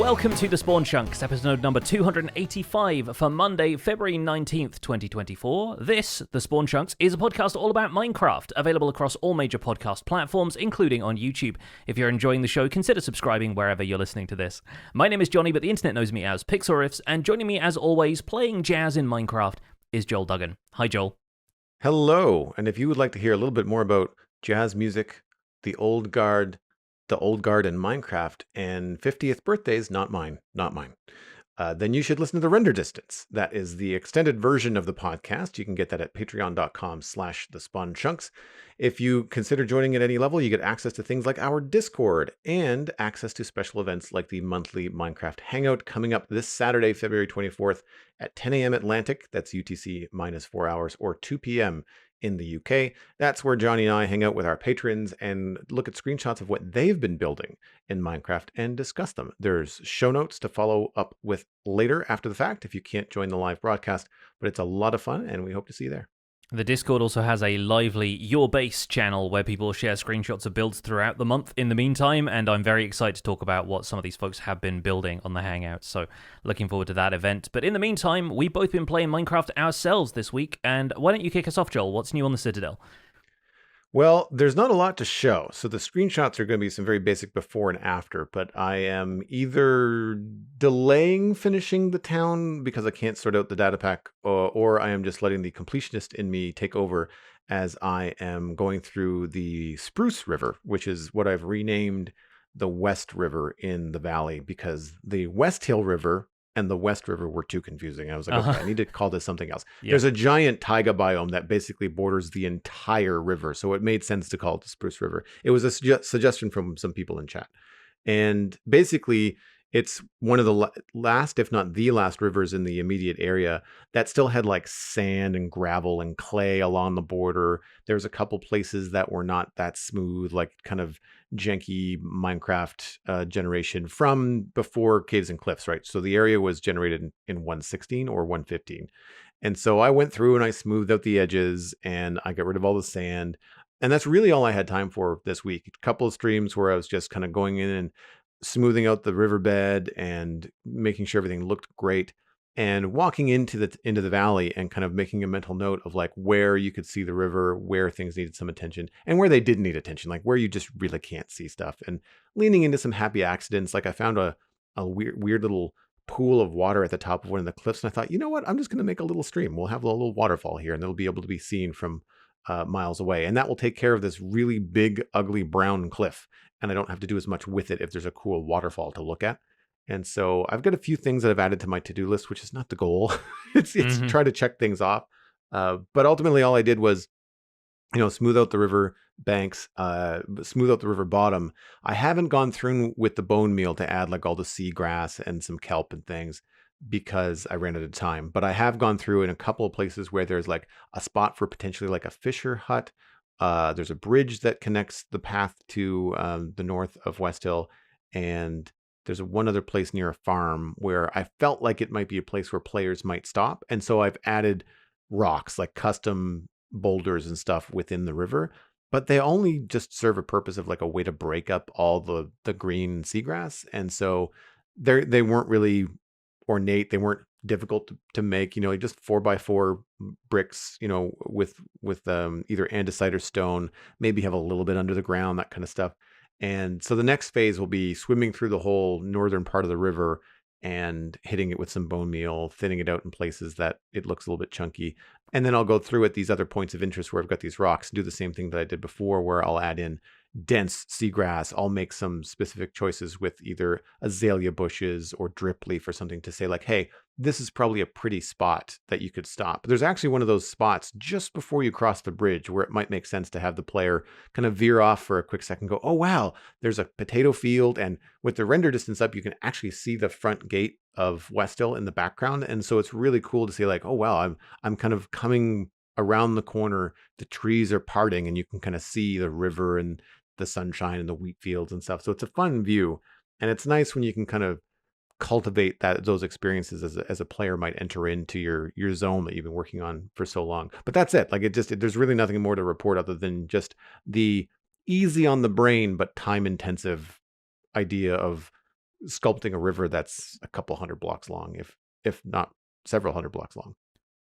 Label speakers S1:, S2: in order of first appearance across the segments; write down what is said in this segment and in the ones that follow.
S1: welcome to The Spawn Chunks, episode number 285 for Monday, February 19th, 2024. This, The Spawn Chunks, is a podcast all about Minecraft, available across all major podcast platforms, including on YouTube. If you're enjoying the show, consider subscribing wherever you're listening to this. My name is Johnny, but the internet knows me as Pixelriffs, and joining me as always, playing jazz in Minecraft, is Joel Duggan. Hi, Joel.
S2: Hello, and if you would like to hear a little bit more about jazz music, the old guard in Minecraft, and 50th birthdays, not mine, then you should listen to the Render Distance. That is the extended version of the podcast. You can get that at patreon.com/thespawnchunks. If you consider joining at any level, you get access to things like our Discord and access to special events like the monthly Minecraft Hangout coming up this Saturday, February 24th at 10 a.m. Atlantic. That's UTC minus 4 hours, or 2 p.m. in the UK. That's where Johnny and I hang out with our patrons and look at screenshots of what they've been building in Minecraft and discuss them. There's show notes to follow up with later after the fact if you can't join the live broadcast, but it's a lot of fun and we hope to see you there.
S1: The Discord also has a lively Your Base channel where people share screenshots of builds throughout the month in the meantime, and I'm very excited to talk about what some of these folks have been building on the Hangouts, so looking forward to that event. But in the meantime, we've both been playing Minecraft ourselves this week, and why don't you kick us off, Joel? What's new on the Citadel?
S2: Well, there's not a lot to show, so the screenshots are going to be some very basic before and after, but I am either delaying finishing the town because I can't sort out the data pack, or I am just letting the completionist in me take over as I am going through the Spruce River, which is what I've renamed the West River in the valley, because the West Hill River and the West River were too confusing. I was like, okay, I need to call this something else. Yeah. There's a giant taiga biome that basically borders the entire river, so it made sense to call it the Spruce River. It was a suggestion from some people in chat. And basically, it's one of the last, if not the last, rivers in the immediate area that still had like sand and gravel and clay along the border. There's a couple places that were not that smooth, like kind of janky Minecraft generation from before Caves and Cliffs, right? So the area was generated in 1.16 or 1.15. And so I went through and I smoothed out the edges and I got rid of all the sand. And that's really all I had time for this week. A couple of streams where I was just kind of going in and smoothing out the riverbed and making sure everything looked great, and walking into the valley and kind of making a mental note of like where you could see the river, where things needed some attention and where they didn't need attention, like where you just really can't see stuff, and leaning into some happy accidents. Like I found a weird little pool of water at the top of one of the cliffs, and I thought, you know what, I'm just going to make a little stream. We'll have a little waterfall here and it'll be able to be seen from miles away, and that will take care of this really big, ugly brown cliff, and I don't have to do as much with it if there's a cool waterfall to look at. And so I've got a few things that I've added to my to-do list, which is not the goal. it's try to check things off. But ultimately, all I did was, smooth out the river banks, smooth out the river bottom. I haven't gone through with the bone meal to add like all the seagrass and some kelp and things, because I ran out of time. But I have gone through in a couple of places where there's like a spot for potentially like a fisher hut. There's a bridge that connects the path to the north of West Hill, and there's one other place near a farm where I felt like it might be a place where players might stop. And so I've added rocks, like custom boulders and stuff within the river, but they only just serve a purpose of like a way to break up all the green seagrass. And so they weren't really ornate. They weren't difficult to make, just 4x4 bricks, with either andesite or stone, maybe have a little bit under the ground, that kind of stuff. And so the next phase will be swimming through the whole northern part of the river and hitting it with some bone meal, thinning it out in places that it looks a little bit chunky. And then I'll go through at these other points of interest where I've got these rocks, do the same thing that I did before, where I'll add in dense seagrass. I'll make some specific choices with either azalea bushes or drip leaf or something to say like, hey, this is probably a pretty spot that you could stop. There's actually one of those spots just before you cross the bridge where it might make sense to have the player kind of veer off for a quick second, go, oh, wow, there's a potato field. And with the render distance up, you can actually see the front gate of West Hill in the background. And so it's really cool to see like, oh, wow, I'm kind of coming around the corner. The trees are parting and you can kind of see the river and the sunshine and the wheat fields and stuff. So it's a fun view. And it's nice when you can kind of cultivate those experiences as a player might enter into your zone that you've been working on for so long. But that's it. Like there's really nothing more to report other than just the easy on the brain but time intensive idea of sculpting a river that's a couple hundred blocks long, if not several hundred blocks long.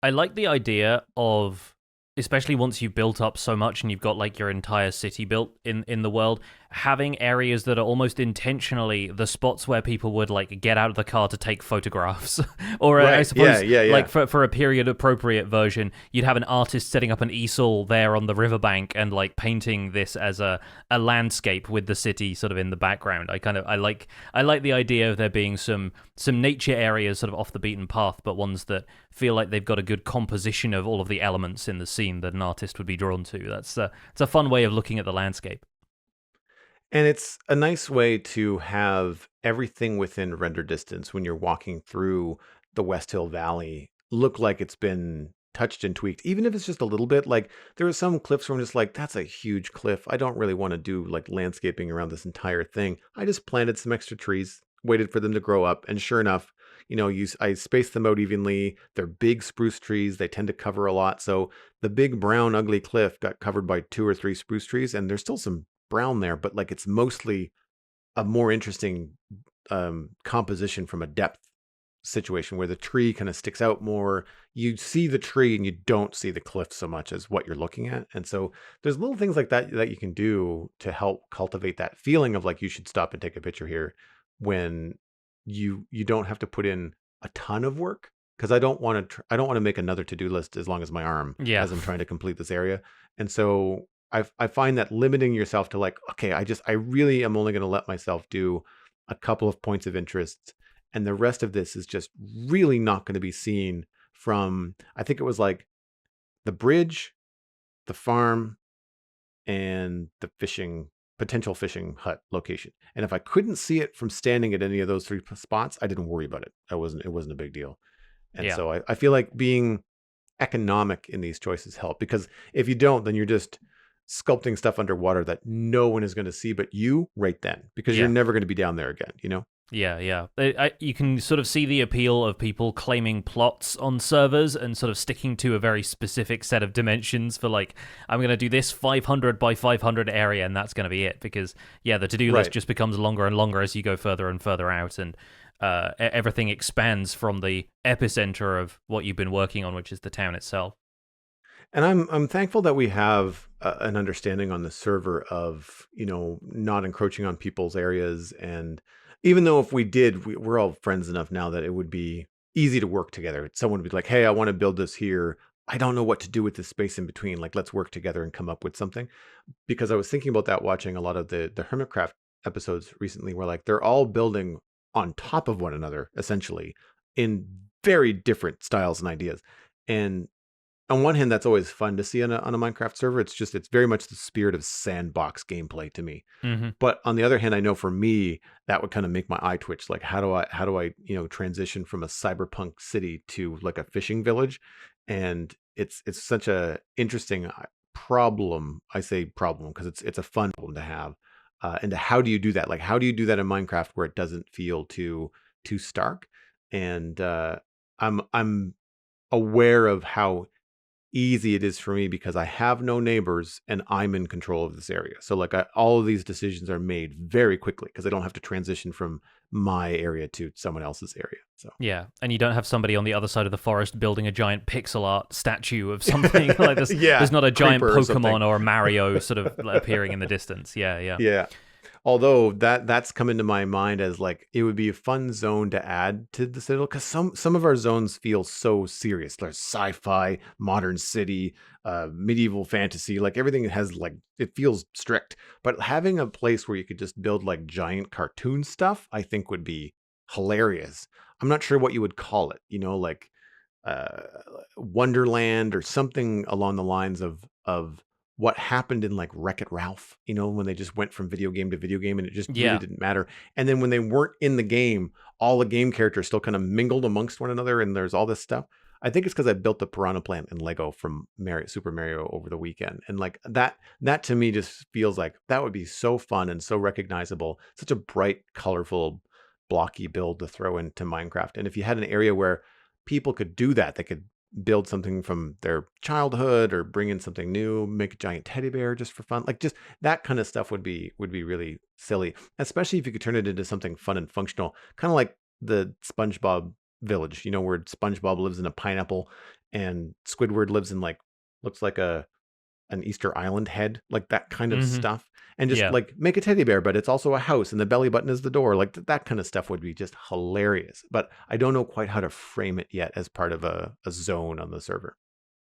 S1: I like the idea of, especially once you've built up so much and you've got like your entire city built in the world, having areas that are almost intentionally the spots where people would like get out of the car to take photographs. Or
S2: Right.
S1: I suppose
S2: Yeah.
S1: like for a period appropriate version, you'd have an artist setting up an easel there on the riverbank and like painting this as a landscape with the city sort of in the background. I like the idea of there being some nature areas sort of off the beaten path, but ones that feel like they've got a good composition of all of the elements in the scene that an artist would be drawn to. It's a fun way of looking at the landscape.
S2: And it's a nice way to have everything within render distance when you're walking through the West Hill Valley look like it's been touched and tweaked, even if it's just a little bit. Like there are some cliffs where I'm just like, that's a huge cliff. I don't really want to do like landscaping around this entire thing. I just planted some extra trees, waited for them to grow up, and sure enough, I spaced them out evenly. They're big spruce trees. They tend to cover a lot. So the big brown ugly cliff got covered by 2 or 3 spruce trees, and there's still some brown there, but like it's mostly a more interesting composition from a depth situation where the tree kind of sticks out more. You see the tree and you don't see the cliff so much as what you're looking at. And so there's little things like that that you can do to help cultivate that feeling of like you should stop and take a picture here when you don't have to put in a ton of work, because I don't want to make another to-do list as long as my arm
S1: Yeah.
S2: as I'm trying to complete this area. And so I find that limiting yourself to like, okay, I really am only going to let myself do a couple of points of interest, and the rest of this is just really not going to be seen from, I think it was like the bridge, the farm, and the potential fishing hut location. And if I couldn't see it from standing at any of those 3 spots, I didn't worry about it. It wasn't a big deal. And
S1: Yeah.
S2: so I feel like being economic in these choices help, because if you don't, then you're just sculpting stuff underwater that no one is going to see but you right then, because
S1: Yeah.
S2: you're never going to be down there again, you know?
S1: Yeah. You can sort of see the appeal of people claiming plots on servers and sort of sticking to a very specific set of dimensions for like, I'm going to do this 500 by 500 area and that's going to be it. Because, yeah, the to-do list
S2: Right.
S1: just becomes longer and longer as you go further and further out, and everything expands from the epicenter of what you've been working on, which is the town itself.
S2: And I'm thankful that we have an understanding on the server of, not encroaching on people's areas. And even though if we did, we're all friends enough now that it would be easy to work together. Someone would be like, hey, I want to build this here. I don't know what to do with this space in between. Like, let's work together and come up with something. Because I was thinking about that watching a lot of the Hermitcraft episodes recently, where like they're all building on top of one another, essentially, in very different styles and ideas. And on one hand, that's always fun to see on a Minecraft server. It's very much the spirit of sandbox gameplay to me.
S1: Mm-hmm.
S2: But on the other hand, I know for me, that would kind of make my eye twitch. Like, how do I transition from a cyberpunk city to like a fishing village? And it's such a interesting problem. I say problem because it's a fun problem to have. And how do you do that? Like, how do you do that in Minecraft where it doesn't feel too stark? And I'm aware of how easy it is for me because I have no neighbors and I'm in control of this area. So like all of these decisions are made very quickly because I don't have to transition from my area to someone else's area. So
S1: Yeah, and you don't have somebody on the other side of the forest building a giant pixel art statue of something. Like there's not a giant Pokemon or a Mario sort of appearing in the distance. Yeah.
S2: Yeah. Although that's come into my mind as like it would be a fun zone to add to the Citadel, because some of our zones feel so serious. There's sci-fi, modern city, medieval fantasy, like everything has like it feels strict. But having a place where you could just build like giant cartoon stuff, I think would be hilarious. I'm not sure what you would call it, like uh, Wonderland or something along the lines of what happened in like Wreck-It Ralph, when they just went from video game to video game and it just really didn't matter. And then when they weren't in the game, all the game characters still kind of mingled amongst one another and there's all this stuff. I think it's because I built the Piranha Plant in Lego from Super Mario over the weekend. And like that to me just feels like that would be so fun and so recognizable. Such a bright, colorful, blocky build to throw into Minecraft. And if you had an area where people could do that, they could build something from their childhood or bring in something new, make a giant teddy bear just for fun. Like just that kind of stuff would be really silly, especially if you could turn it into something fun and functional, kind of like the SpongeBob village, where SpongeBob lives in a pineapple and Squidward lives in looks like an Easter Island head, like that kind of
S1: Hmm.
S2: stuff. And just
S1: Yeah.
S2: like make a teddy bear, but it's also a house and the belly button is the door. Like that kind of stuff would be just hilarious. But I don't know quite how to frame it yet as part of a zone on the server.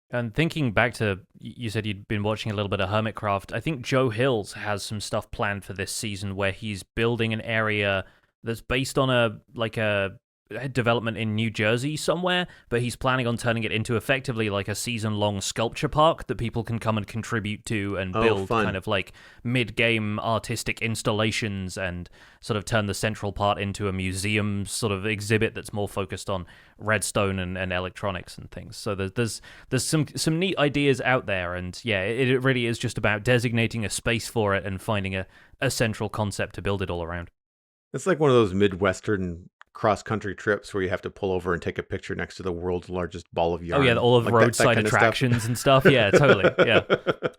S1: And thinking back to, you said you'd been watching a little bit of Hermitcraft. I think Joe Hills has some stuff planned for this season where he's building an area that's based on a development in New Jersey somewhere, but he's planning on turning it into effectively like a season-long sculpture park that people can come and contribute to and build
S2: fun.
S1: kind of like mid-game artistic installations and sort of turn the central part into a museum sort of exhibit that's more focused on redstone and electronics and things. So there's some neat ideas out there, and yeah, it really is just about designating a space for it and finding a central concept to build it all around.
S2: It's like one of those Midwestern cross-country trips where you have to pull over and take a picture next to the world's largest ball of yarn.
S1: Oh yeah, all of the
S2: like
S1: roadside
S2: that
S1: attractions and stuff. Yeah, totally. Yeah,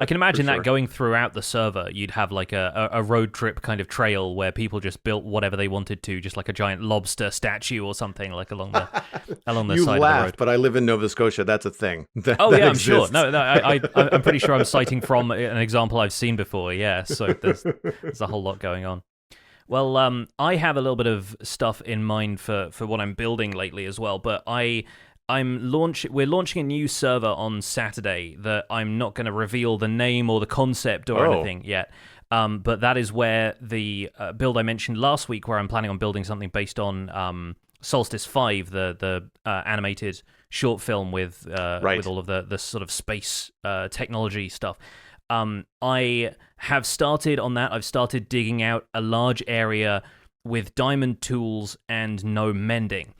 S1: I can imagine
S2: For
S1: that
S2: sure.
S1: going throughout the server. You'd have like a road trip kind of trail where people just built whatever they wanted to, just like a giant lobster statue or something like along the
S2: You
S1: side
S2: laugh,
S1: of the road.
S2: but I live in Nova Scotia. That's a thing.
S1: Oh
S2: That
S1: yeah, I'm sure.
S2: exists.
S1: No, I'm pretty sure I'm citing from an example I've seen before. Yeah, so there's a whole lot going on. Well, I have a little bit of stuff in mind for what I'm building lately as well, but we're launching a new server on Saturday that I'm not going to reveal the name or the concept or anything yet. But that is where the build I mentioned last week, where I'm planning on building something based on Solstice 5, the animated short film with all of the sort of space technology stuff. I have started on that. I've started digging out a large area with diamond tools and no mending.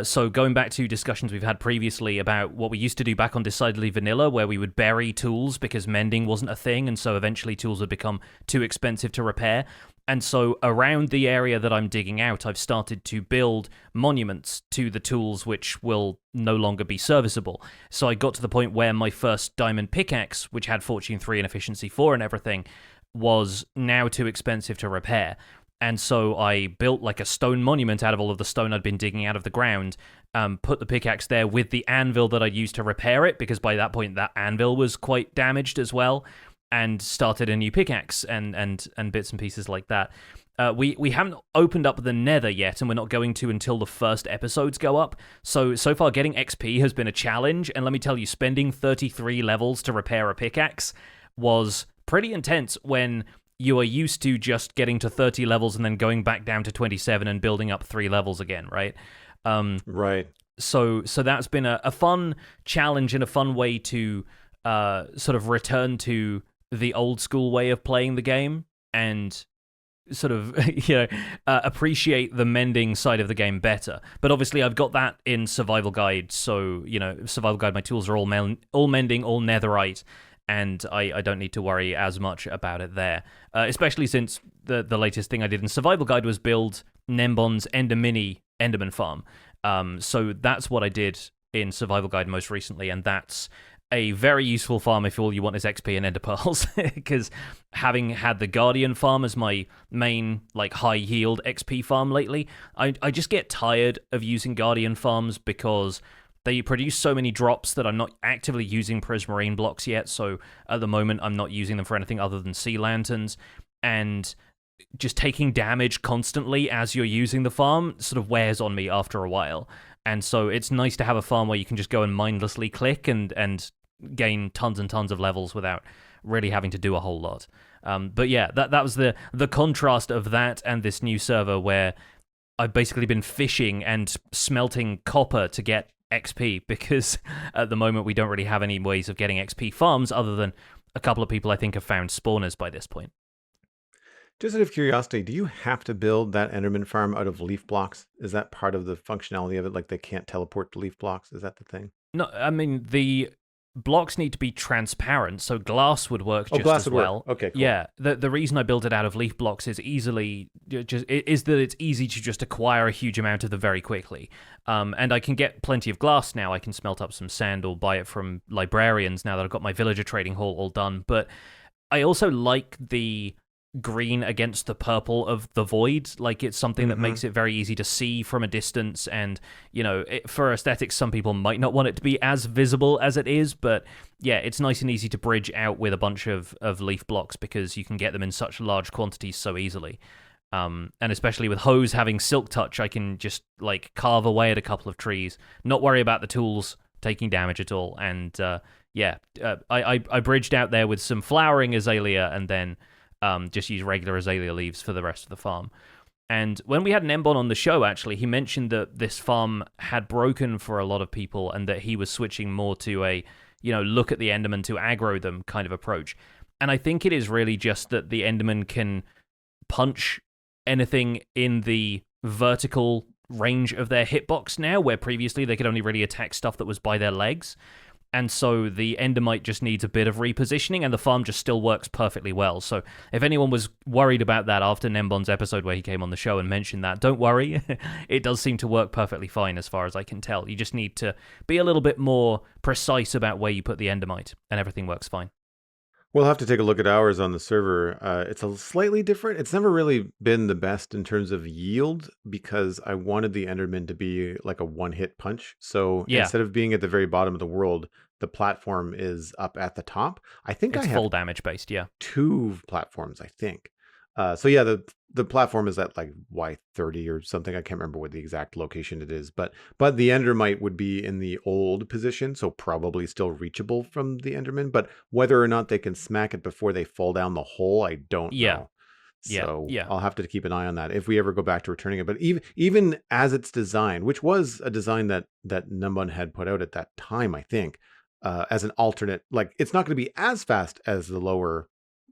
S1: So going back to discussions we've had previously about what we used to do back on Decidedly Vanilla, where we would bury tools because mending wasn't a thing, and so eventually tools would become too expensive to repair. And so around the area that I'm digging out, I've started to build monuments to the tools which will no longer be serviceable. So I got to the point where my first diamond pickaxe, which had Fortune 3 and Efficiency 4 and everything, was now too expensive to repair. And so I built like a stone monument out of all of the stone I'd been digging out of the ground, put the pickaxe there with the anvil that I'd used to repair it, because by that point that anvil was quite damaged as well, and started a new pickaxe and bits and pieces like that. We haven't opened up the Nether yet, and we're not going to until the first episodes go up. So far, getting XP has been a challenge, and let me tell you, spending 33 levels to repair a pickaxe was pretty intense when you are used to just getting to 30 levels and then going back down to 27 and building up 3 levels again, right?
S2: Right.
S1: So that's been a fun challenge and a fun way to sort of return to the old school way of playing the game and sort of appreciate the mending side of the game better. But obviously I've got that in Survival Guide, so Survival Guide, my tools are all mending, all netherite, and I don't need to worry as much about it there, especially since the latest thing I did in Survival Guide was build Nembon's Ender Mini Enderman farm. So that's what I did in Survival Guide most recently, and that's a very useful farm if all you want is XP and Ender Pearls, because having had the Guardian farm as my main high yield XP farm lately, I just get tired of using Guardian farms because they produce so many drops that I'm not actively using Prismarine blocks yet, so at the moment I'm not using them for anything other than Sea Lanterns, and just taking damage constantly as you're using the farm sort of wears on me after a while. And so it's nice to have a farm where you can just go and mindlessly click and gain tons and tons of levels without really having to do a whole lot. But yeah, that was the contrast of that and this new server where I've basically been fishing and smelting copper to get XP, because at the moment we don't really have any ways of getting XP farms other than a couple of people I think have found spawners by this point.
S2: Just out of curiosity, do you have to build that Enderman farm out of leaf blocks? Is that part of the functionality of it? Like they can't teleport to leaf blocks? Is that the thing?
S1: No, I mean, the blocks need to be transparent, so glass would work just
S2: glass
S1: as
S2: would
S1: well.
S2: work. Okay, cool.
S1: Yeah, the reason I built it out of leaf blocks is that it's easy to just acquire a huge amount of them very quickly. And I can get plenty of glass now. I can smelt up some sand or buy it from librarians now that I've got my villager trading hall all done. But I also like the green against the purple of the void. Like, it's something that makes it very easy to see from a distance, and for aesthetics, some people might not want it to be as visible as it is, but yeah, it's nice and easy to bridge out with a bunch of leaf blocks because you can get them in such large quantities so easily. And especially with hose having silk touch, I can just like carve away at a couple of trees, not worry about the tools taking damage at all. And I bridged out there with some flowering azalea, and then just use regular azalea leaves for the rest of the farm. And when we had Nembon on the show, actually, he mentioned that this farm had broken for a lot of people and that he was switching more to a, look at the Enderman to aggro them kind of approach. And I think it is really just that the Enderman can punch anything in the vertical range of their hitbox now, where previously they could only really attack stuff that was by their legs. And so the Endermite just needs a bit of repositioning, and the farm just still works perfectly well. So if anyone was worried about that after Nembon's episode where he came on the show and mentioned that, don't worry. It does seem to work perfectly fine as far as I can tell. You just need to be a little bit more precise about where you put the Endermite, and everything works fine.
S2: We'll have to take a look at ours on the server. It's a slightly different. It's never really been the best in terms of yield because I wanted the Enderman to be like a one-hit punch. So instead of being at the very bottom of the world, the platform is up at the top. I think
S1: it's
S2: I have
S1: full damage based,
S2: 2 platforms, I think. The platform is at like Y30 or something. I can't remember what the exact location it is, but the Endermite would be in the old position, so probably still reachable from the Enderman. But whether or not they can smack it before they fall down the hole, I don't know. So I'll have to keep an eye on that if we ever go back to returning it. But even as it's designed, which was a design that Nembon had put out at that time, I think, as an alternate, like it's not going to be as fast as the lower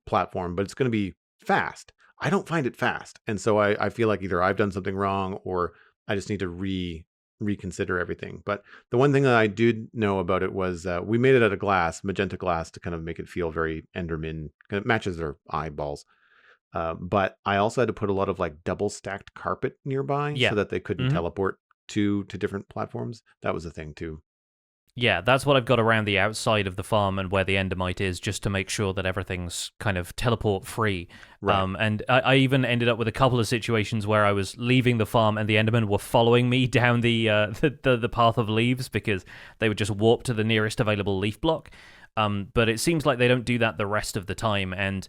S2: platform, but it's going to be fast. I don't find it fast. And so I feel like either I've done something wrong or I just need to reconsider everything. But the one thing that I did know about it was we made it out of glass, magenta glass, to kind of make it feel very Enderman. It matches their eyeballs. But I also had to put a lot of like double stacked carpet nearby so that they couldn't teleport to different platforms. That was a thing too.
S1: Yeah, that's what I've got around the outside of the farm and where the Endermite is, just to make sure that everything's kind of teleport free.
S2: Right.
S1: And I even ended up with a couple of situations where I was leaving the farm and the Endermen were following me down the path of leaves because they would just warp to the nearest available leaf block. But it seems like they don't do that the rest of the time. And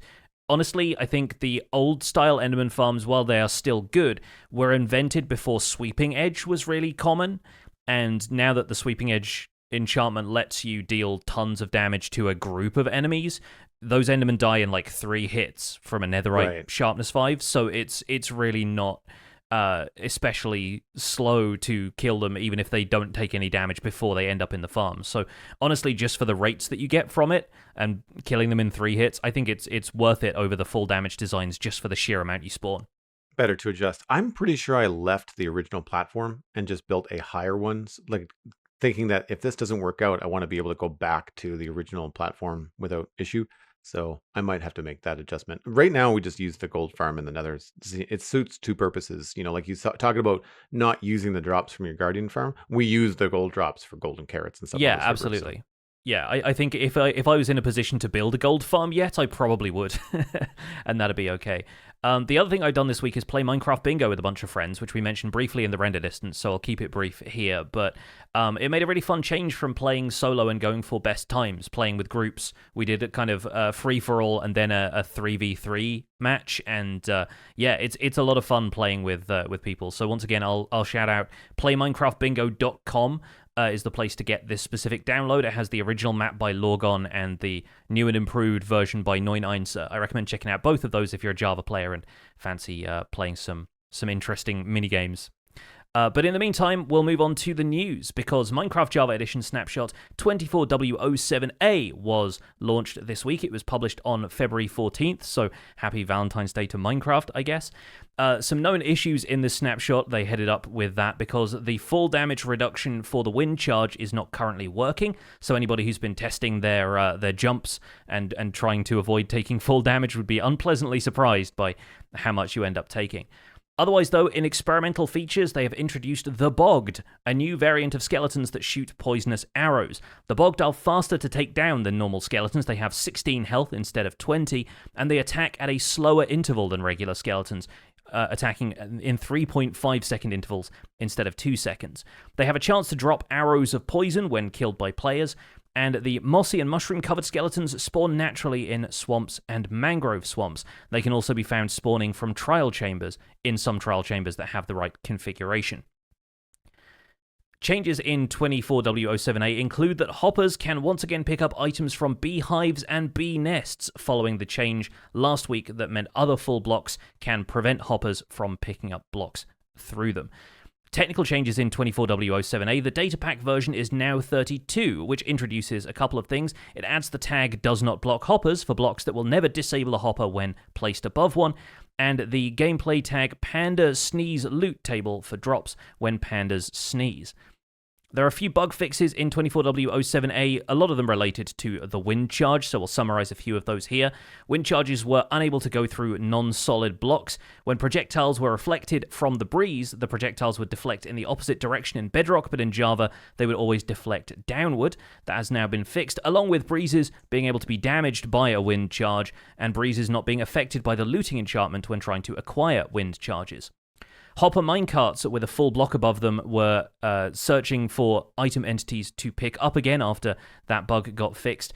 S1: honestly, I think the old-style Enderman farms, while they are still good, were invented before Sweeping Edge was really common. And now that the Sweeping Edge enchantment lets you deal tons of damage to a group of enemies, those Endermen die in like 3 hits from a netherite sharpness 5, so it's really not especially slow to kill them, even if they don't take any damage before they end up in the farm. So honestly, just for the rates that you get from it and killing them in 3 hits, I think it's worth it over the full damage designs just for the sheer amount you spawn.
S2: Better to adjust. I'm pretty sure I left the original platform and just built a higher one, like thinking that if this doesn't work out, I want to be able to go back to the original platform without issue. So I might have to make that adjustment. Right now, we just use the gold farm in the Nether. It suits 2 purposes. Like you talking about not using the drops from your guardian farm. We use the gold drops for golden carrots and stuff.
S1: Yeah, absolutely. So. Yeah, I think if I was in a position to build a gold farm yet, I probably would, and that'd be okay. The other thing I've done this week is play Minecraft Bingo with a bunch of friends, which we mentioned briefly in the render distance, so I'll keep it brief here. But it made a really fun change from playing solo and going for best times, playing with groups. We did a kind of free-for-all and then a 3v3 match, and it's a lot of fun playing with people. So once again, I'll shout out playminecraftbingo.com. Is the place to get this specific download. It has the original map by Lorgon and the new and improved version by 9einser. I recommend checking out both of those if you're a Java player and fancy playing some interesting mini games. But in the meantime, we'll move on to the news, because Minecraft Java Edition Snapshot 24W07A was launched this week. It was published on February 14th, so happy Valentine's Day to Minecraft, I guess. Some known issues in this snapshot, they headed up with that because the fall damage reduction for the wind charge is not currently working, so anybody who's been testing their jumps and trying to avoid taking fall damage would be unpleasantly surprised by how much you end up taking. Otherwise, though, in experimental features, they have introduced the Bogged, a new variant of skeletons that shoot poisonous arrows. The Bogged are faster to take down than normal skeletons. They have 16 health instead of 20, and they attack at a slower interval than regular skeletons, attacking in 3.5 second intervals instead of 2 seconds. They have a chance to drop arrows of poison when killed by players, and the mossy and mushroom-covered skeletons spawn naturally in swamps and mangrove swamps. They can also be found spawning from trial chambers in some trial chambers that have the right configuration. Changes in 24W07A include that hoppers can once again pick up items from beehives and bee nests, following the change last week that meant other full blocks can prevent hoppers from picking up blocks through them. Technical changes in 24W07A, the data pack version is now 32, which introduces a couple of things. It adds the tag does not block hoppers for blocks that will never disable a hopper when placed above one, and the gameplay tag panda sneeze loot table for drops when pandas sneeze. There are a few bug fixes in 24W07A, a lot of them related to the wind charge, so we'll summarize a few of those here. Wind charges were unable to go through non-solid blocks. When projectiles were reflected from the breeze, the projectiles would deflect in the opposite direction in Bedrock, but in Java, they would always deflect downward. That has now been fixed, along with breezes being able to be damaged by a wind charge, and breezes not being affected by the looting enchantment when trying to acquire wind charges. Hopper minecarts with a full block above them were searching for item entities to pick up again after that bug got fixed.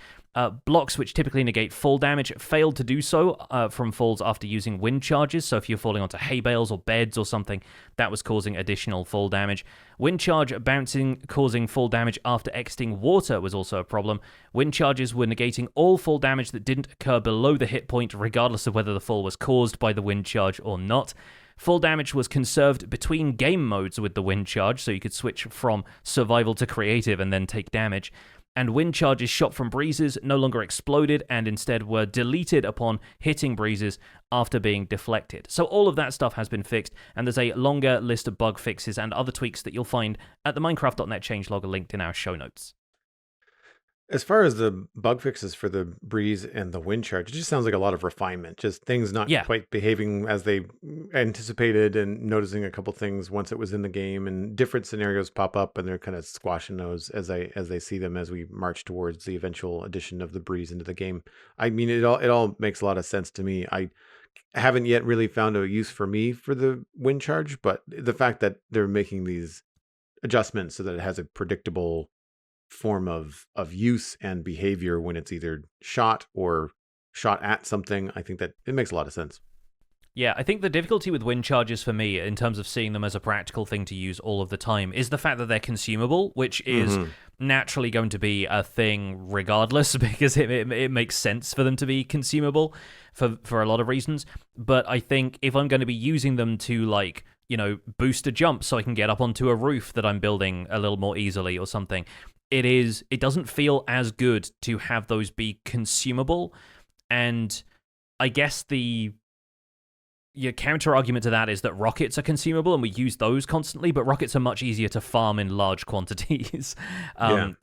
S1: Blocks which typically negate fall damage failed to do so from falls after using wind charges, so if you're falling onto hay bales or beds or something, that was causing additional fall damage. Wind charge bouncing causing fall damage after exiting water was also a problem. Wind charges were negating all fall damage that didn't occur below the hit point, regardless of whether the fall was caused by the wind charge or not. Full damage was conserved between game modes with the wind charge, so you could switch from survival to creative and then take damage. And wind charges shot from breezes no longer exploded and instead were deleted upon hitting breezes after being deflected. So all of that stuff has been fixed, and there's a longer list of bug fixes and other tweaks that you'll find at the Minecraft.net changelog linked in our show notes.
S2: As far as the bug fixes for the breeze and the wind charge, it just sounds like a lot of refinement. Just things not quite behaving as they anticipated, and noticing a couple things once it was in the game, and different scenarios pop up, and they're kind of squashing those as they see them as we march towards the eventual addition of the breeze into the game. I mean, it all makes a lot of sense to me. I haven't yet really found a use for me for the wind charge, but the fact that they're making these adjustments so that it has a predictable form of use and behavior when it's either shot or shot at something, I think that it makes a lot of sense.
S1: Yeah, I think the difficulty with wind charges for me, in terms of seeing them as a practical thing to use all of the time, is the fact that they're consumable, which is naturally going to be a thing regardless, because it makes sense for them to be consumable for a lot of reasons. But I think if I'm going to be using them to, like, you know, boost a jump so I can get up onto a roof that I'm building a little more easily or something, it doesn't feel as good to have those be consumable. And I guess your counter argument to that is that rockets are consumable and we use those constantly, but rockets are much easier to farm in large quantities. And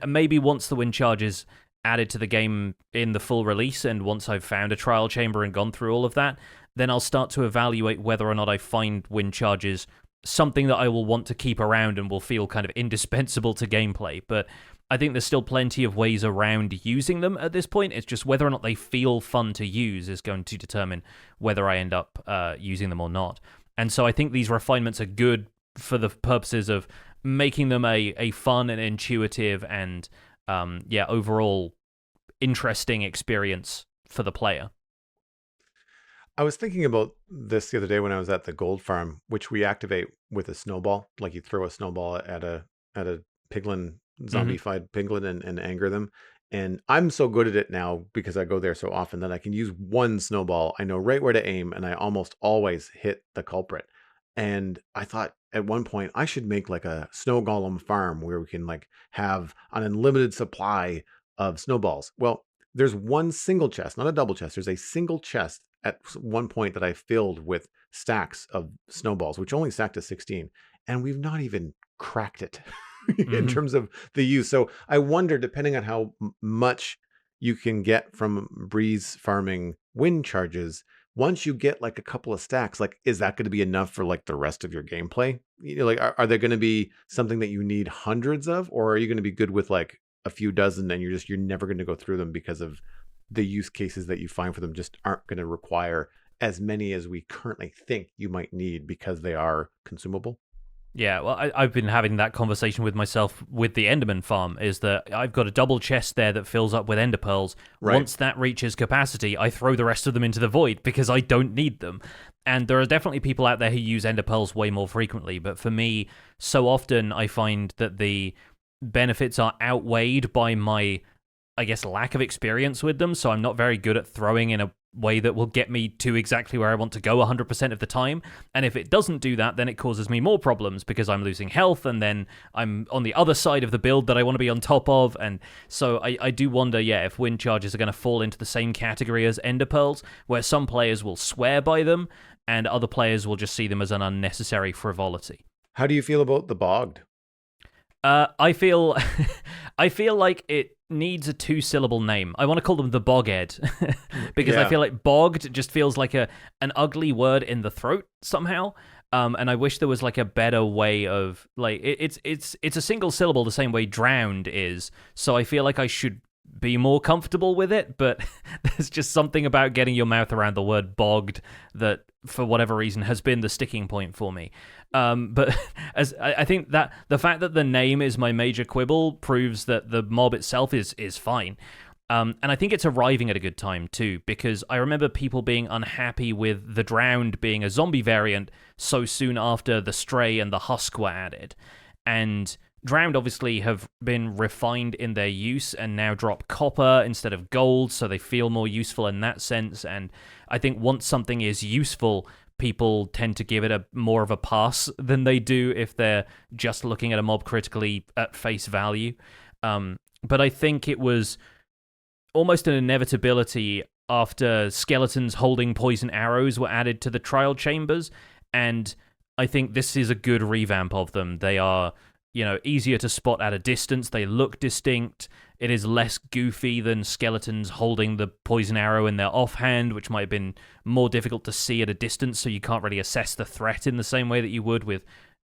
S1: maybe once the wind charge is added to the game in the full release, and once I've found a trial chamber and gone through all of that, then I'll start to evaluate whether or not I find wind charges something that I will want to keep around and will feel kind of indispensable to gameplay. But I think there's still plenty of ways around using them at this point. It's just whether or not they feel fun to use is going to determine whether I end up using them or not. And so I think these refinements are good for the purposes of making them a fun and intuitive and overall interesting experience for the player.
S2: I was thinking about this the other day when I was at the gold farm, which we activate with a snowball. Like, you throw a snowball at a piglin, zombified piglin, and anger them. And I'm so good at it now because I go there so often that I can use one snowball. I know right where to aim, and I almost always hit the culprit. And I thought, at one point I should make like a snow golem farm where we can like have an unlimited supply of snowballs. Well, there's one single chest, not a double chest. There's a single chest at one point that I filled with stacks of snowballs, which only stacked to 16, and we've not even cracked it in
S1: Hmm.
S2: terms of the use. So I wonder, depending on how much you can get from breeze farming wind charges, once you get like a couple of stacks, like, is that going to be enough for like the rest of your gameplay? You know, like, are they going to be something that you need hundreds of, or are you going to be good with like a few dozen and you're never going to go through them because of the use cases that you find for them just aren't going to require as many as we currently think you might need because they are consumable?
S1: Yeah, well, I've been having that conversation with myself with the Enderman farm, is that I've got a double chest there that fills up with Ender Pearls.
S2: Right.
S1: Once that reaches capacity, I throw the rest of them into the void because I don't need them. And there are definitely people out there who use Ender Pearls way more frequently, but for me, so often I find that the benefits are outweighed by my, I guess, lack of experience with them, so I'm not very good at throwing in a way that will get me to exactly where I want to go 100% of the time. And if it doesn't do that, then it causes me more problems because I'm losing health, and then I'm on the other side of the build that I want to be on top of. And so I do wonder, yeah, if wind charges are going to fall into the same category as Ender Pearls, where some players will swear by them and other players will just see them as an unnecessary frivolity.
S2: How do you feel about the bogged?
S1: I feel, I feel like it needs a 2-syllable name. I want to call them the Bogged because I
S2: Yeah.
S1: feel like bogged just feels like an ugly word in the throat somehow. And I wish there was like a better way of like it's a single syllable the same way drowned is. So I feel like I should be more comfortable with it, but there's just something about getting your mouth around the word bogged that for whatever reason has been the sticking point for me. But as I think that the fact that the name is my major quibble proves that the mob itself is fine. And I think it's arriving at a good time too, because I remember people being unhappy with the Drowned being a zombie variant so soon after the Stray and the Husk were added. And Drowned obviously have been refined in their use and now drop copper instead of gold, so they feel more useful in that sense. And I think once something is useful, people tend to give it a more of a pass than they do if they're just looking at a mob critically at face value. But I think it was almost an inevitability after skeletons holding poison arrows were added to the trial chambers, and I think this is a good revamp of them. They are, easier to spot at a distance. They look distinct. It is less goofy than skeletons holding the poison arrow in their offhand, which might have been more difficult to see at a distance, so you can't really assess the threat in the same way that you would with,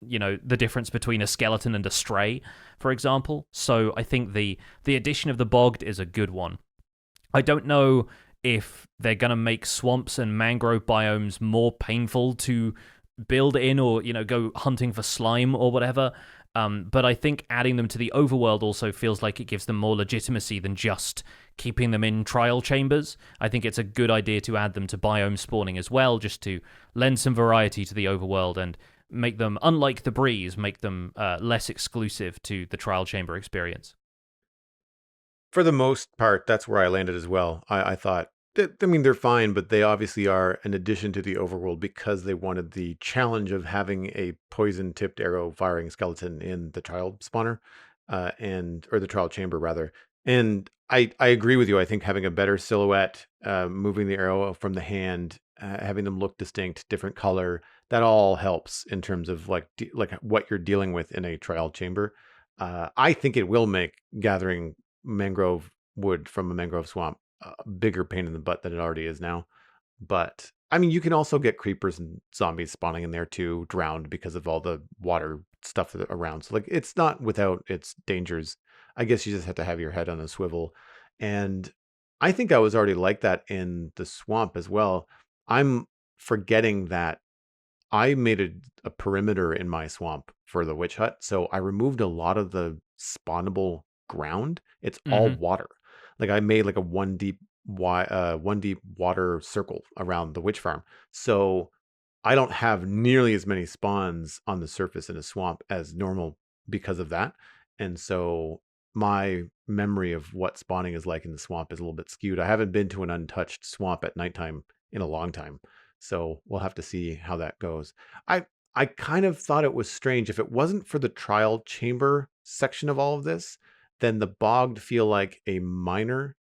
S1: the difference between a skeleton and a stray, for example. So I think the addition of the Bogged is a good one. I don't know if they're going to make swamps and mangrove biomes more painful to build in or, go hunting for slime or whatever. But I think adding them to the overworld also feels like it gives them more legitimacy than just keeping them in trial chambers. I think it's a good idea to add them to biome spawning as well, just to lend some variety to the overworld and make them, unlike the Breeze, make them less exclusive to the trial chamber experience.
S2: For the most part, that's where I landed as well. I thought, they're fine, but they obviously are an addition to the overworld because they wanted the challenge of having a poison-tipped arrow firing skeleton in the trial spawner, or the trial chamber rather. And I agree with you. I think having a better silhouette, moving the arrow from the hand, having them look distinct, different color, that all helps in terms of like what you're dealing with in a trial chamber. I think it will make gathering mangrove wood from a mangrove swamp a bigger pain in the butt than it already is now. But I mean, you can also get creepers and zombies spawning in there too, drowned because of all the water stuff around. So like, it's not without its dangers. I guess you just have to have your head on a swivel. And I think I was already like that in the swamp as well. I'm forgetting that I made a perimeter in my swamp for the witch hut. So I removed a lot of the spawnable ground. It's all
S1: Mm-hmm.
S2: water. Like I made like a one deep water circle around the witch farm. So I don't have nearly as many spawns on the surface in a swamp as normal because of that. And so my memory of what spawning is like in the swamp is a little bit skewed. I haven't been to an untouched swamp at nighttime in a long time. So we'll have to see how that goes. I kind of thought it was strange. If it wasn't for the trial chamber section of all of this, then the Bogged feel like a minor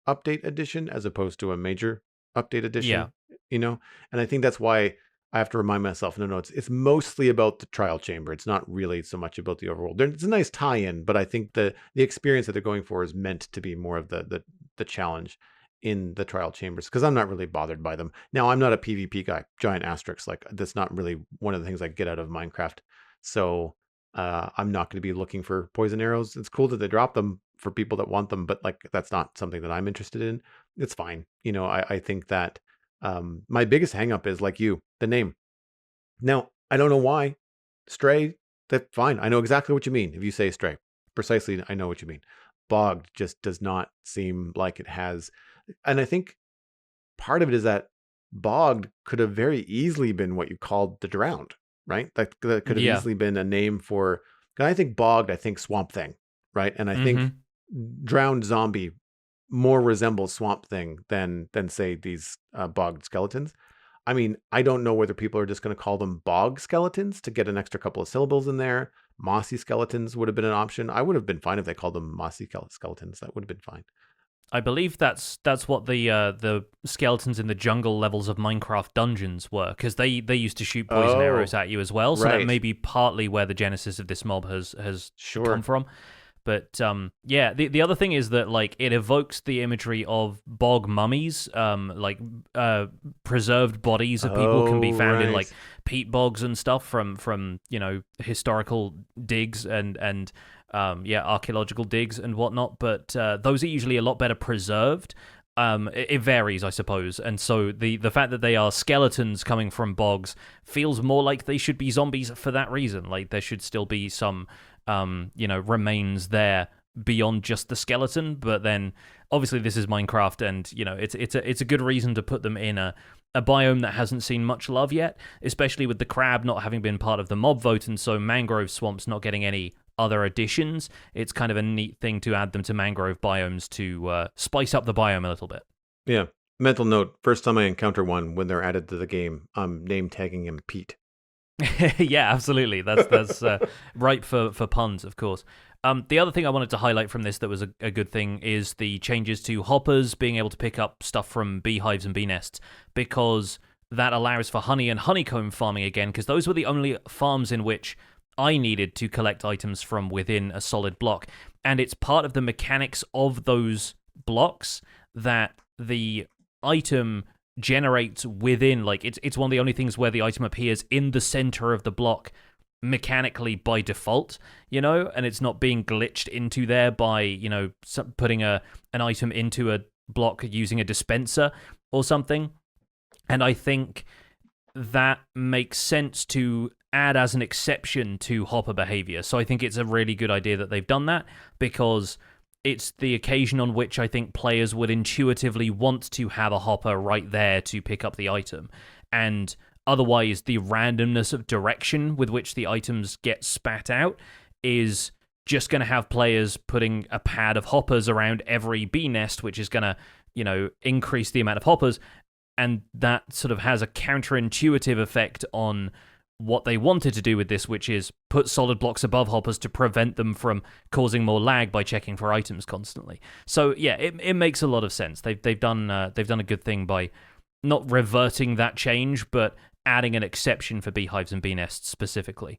S2: update edition as opposed to a major update
S1: Yeah.
S2: edition, you know? And I think that's why I have to remind myself, no, it's mostly about the trial chamber. It's not really so much about the overworld. It's a nice tie-in, but I think the experience that they're going for is meant to be more of the challenge in the trial chambers, because I'm not really bothered by them. Now, I'm not a PvP guy, giant asterisks. Like, that's not really one of the things I get out of Minecraft. So I'm not going to be looking for poison arrows. It's cool that they drop them for people that want them, but like, that's not something that I'm interested in. It's fine. I think that my biggest hangup is, like you, the name. Now, I don't know why. Stray, that's fine. I know exactly what you mean if you say stray. Precisely, I know what you mean. Bogged just does not seem like it has. And I think part of it is that Bogged could have very easily been what you called the drowned, right? That could have
S1: Yeah.
S2: easily been a name for. When I think Bogged, I think Swamp Thing, right? And I think drowned zombie more resembles Swamp Thing than say these bogged skeletons. I mean, I don't know whether people are just going to call them bog skeletons to get an extra couple of syllables in there. Mossy skeletons would have been an option. I would have been fine if they called them mossy skeletons. That would have been fine.
S1: I believe that's what the skeletons in the jungle levels of Minecraft dungeons were, because they used to shoot poison arrows at you as well. So that may be partly where the genesis of this mob has come from. But yeah, the other thing is that, like, it evokes the imagery of bog mummies, like preserved bodies of people can be found in like peat bogs and stuff from historical digs and archaeological digs and whatnot. But those are usually a lot better preserved. It varies, I suppose, and so the fact that they are skeletons coming from bogs feels more like they should be zombies for that reason. Like, there should still be some remains there beyond just the skeleton. But then obviously this is Minecraft, and it's a good reason to put them in a biome that hasn't seen much love yet, especially with the crab not having been part of the mob vote, and so mangrove swamps not getting any other additions. It's kind of a neat thing to add them to mangrove biomes to spice up the biome a little bit.
S2: Yeah. Mental note, first time I encounter one, when they're added to the game, I'm name tagging him Pete.
S1: Yeah, absolutely. That's ripe for puns, of course. The other thing I wanted to highlight from this that was a good thing is the changes to hoppers being able to pick up stuff from beehives and bee nests, because that allows for honey and honeycomb farming again, because those were the only farms in which I needed to collect items from within a solid block. And it's part of the mechanics of those blocks that the item generates within, like, it's one of the only things where the item appears in the center of the block mechanically by default, and it's not being glitched into there by, putting an item into a block using a dispenser or something. And I think that makes sense to add as an exception to hopper behavior. So I think it's a really good idea that they've done that, because it's the occasion on which I think players would intuitively want to have a hopper right there to pick up the item. And otherwise, the randomness of direction with which the items get spat out is just going to have players putting a pad of hoppers around every bee nest, which is going to, increase the amount of hoppers. And that sort of has a counterintuitive effect on what they wanted to do with this, which is put solid blocks above hoppers to prevent them from causing more lag by checking for items constantly. So yeah, it makes a lot of sense. They've done a good thing by not reverting that change, but adding an exception for beehives and bee nests specifically.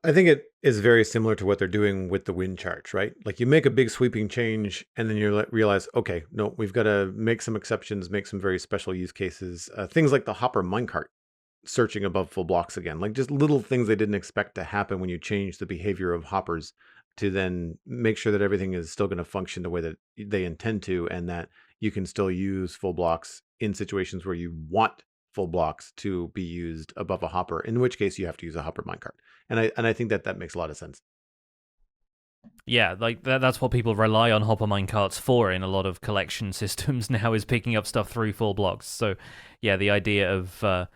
S2: I think it is very similar to what they're doing with the wind charge, right? Like, you make a big sweeping change and then you realize, okay, no, we've got to make some exceptions, make some very special use cases. Things like the hopper minecart searching above full blocks again, like just little things they didn't expect to happen when you change the behavior of hoppers to then make sure that everything is still going to function the way that they intend to, and that you can still use full blocks in situations where you want full blocks to be used above a hopper, in which case you have to use a hopper minecart. And I think that makes a lot of sense.
S1: Yeah, like that's what people rely on hopper minecarts for in a lot of collection systems now, is picking up stuff through full blocks. So yeah, the idea of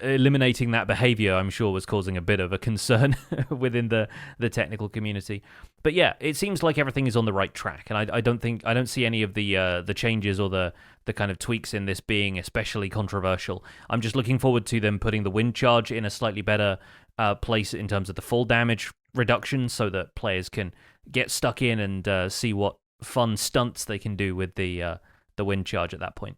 S1: eliminating that behavior, I'm sure, was causing a bit of a concern within the technical community. But yeah, it seems like everything is on the right track, and I don't see any of the changes or the kind of tweaks in this being especially controversial. I'm just looking forward to them putting the wind charge in a slightly better place in terms of the full damage reduction, so that players can get stuck in and see what fun stunts they can do with the wind charge at that point.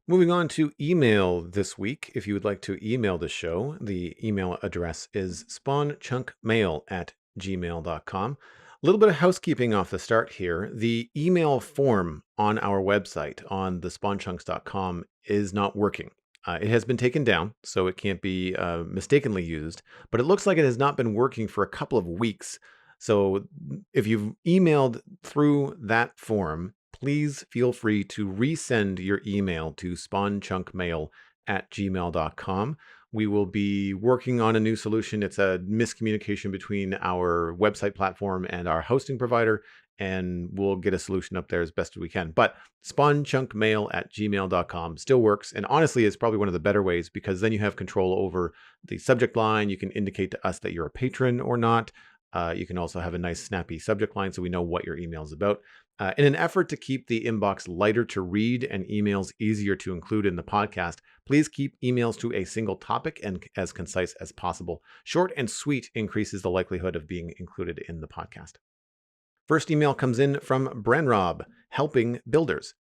S2: Moving on to email this week. If you would like to email the show, the email address is spawnchunkmail@gmail.com. A little bit of housekeeping off the start here. The email form on our website on the spawnchunks.com is not working. It has been taken down, so it can't be mistakenly used, but it looks like it has not been working for a couple of weeks. So if you've emailed through that form, please feel free to resend your email to spawnchunkmail@gmail.com. We will be working on a new solution. It's a miscommunication between our website platform and our hosting provider, and we'll get a solution up there as best as we can. But spawnchunkmail@gmail.com still works, and honestly is probably one of the better ways, because then you have control over the subject line. You can indicate to us that you're a patron or not. You can also have a nice snappy subject line so we know what your email is about. In an effort to keep the inbox lighter to read and emails easier to include in the podcast, please keep emails to a single topic and as concise as possible. Short and sweet increases the likelihood of being included in the podcast. First email comes in from Brenrob, helping builders.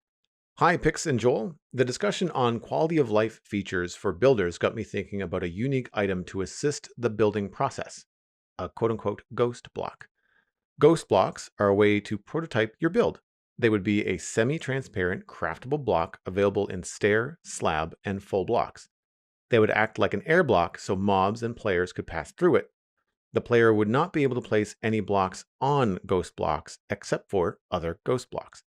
S2: Hi, Pix and Joel. The discussion on quality of life features for builders got me thinking about a unique item to assist the building process, a quote-unquote ghost block. Ghost blocks are a way to prototype your build. They would be a semi-transparent craftable block available in stair, slab, and full blocks. They would act like an air block so mobs and players could pass through it. The player would not be able to place any blocks on ghost blocks except for other ghost blocks.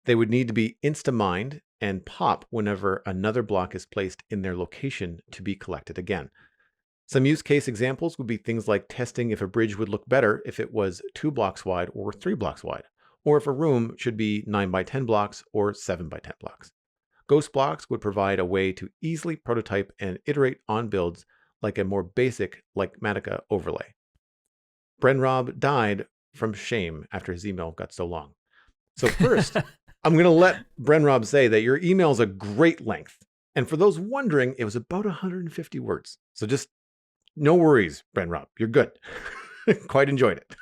S2: They would need to be insta-mined and pop whenever another block is placed in their location to be collected again. Some use case examples would be things like testing if a bridge would look better if it was 2 blocks wide or 3 blocks wide, or if a room should be 9 by 10 blocks or 7 by 10 blocks. Ghost blocks would provide a way to easily prototype and iterate on builds like a more basic Litematica overlay. Brenrob died from shame after his email got so long. So first, I'm going to let Brenrob say that your email is a great length. And for those wondering, it was about 150 words. So just no worries, Brenrob. You're good. Quite enjoyed it.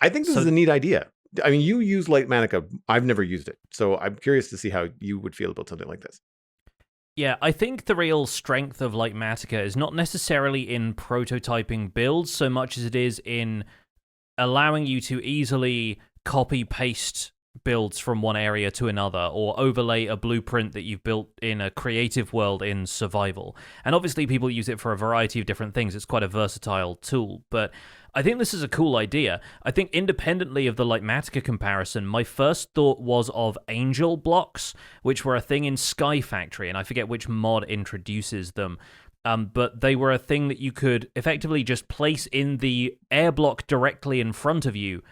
S2: I think this is a neat idea. I mean, you use Litematica. I've never used it. So I'm curious to see how you would feel about something like this.
S1: Yeah, I think the real strength of Litematica is not necessarily in prototyping builds so much as it is in allowing you to easily copy-paste builds from one area to another, or overlay a blueprint that you've built in a creative world in survival. And obviously people use it for a variety of different things. It's quite a versatile tool, but I think this is a cool idea. I think independently of the Litematica comparison, my first thought was of angel blocks, which were a thing in Sky Factory, and I forget which mod introduces them. But they were a thing that you could effectively just place in the air block directly in front of you,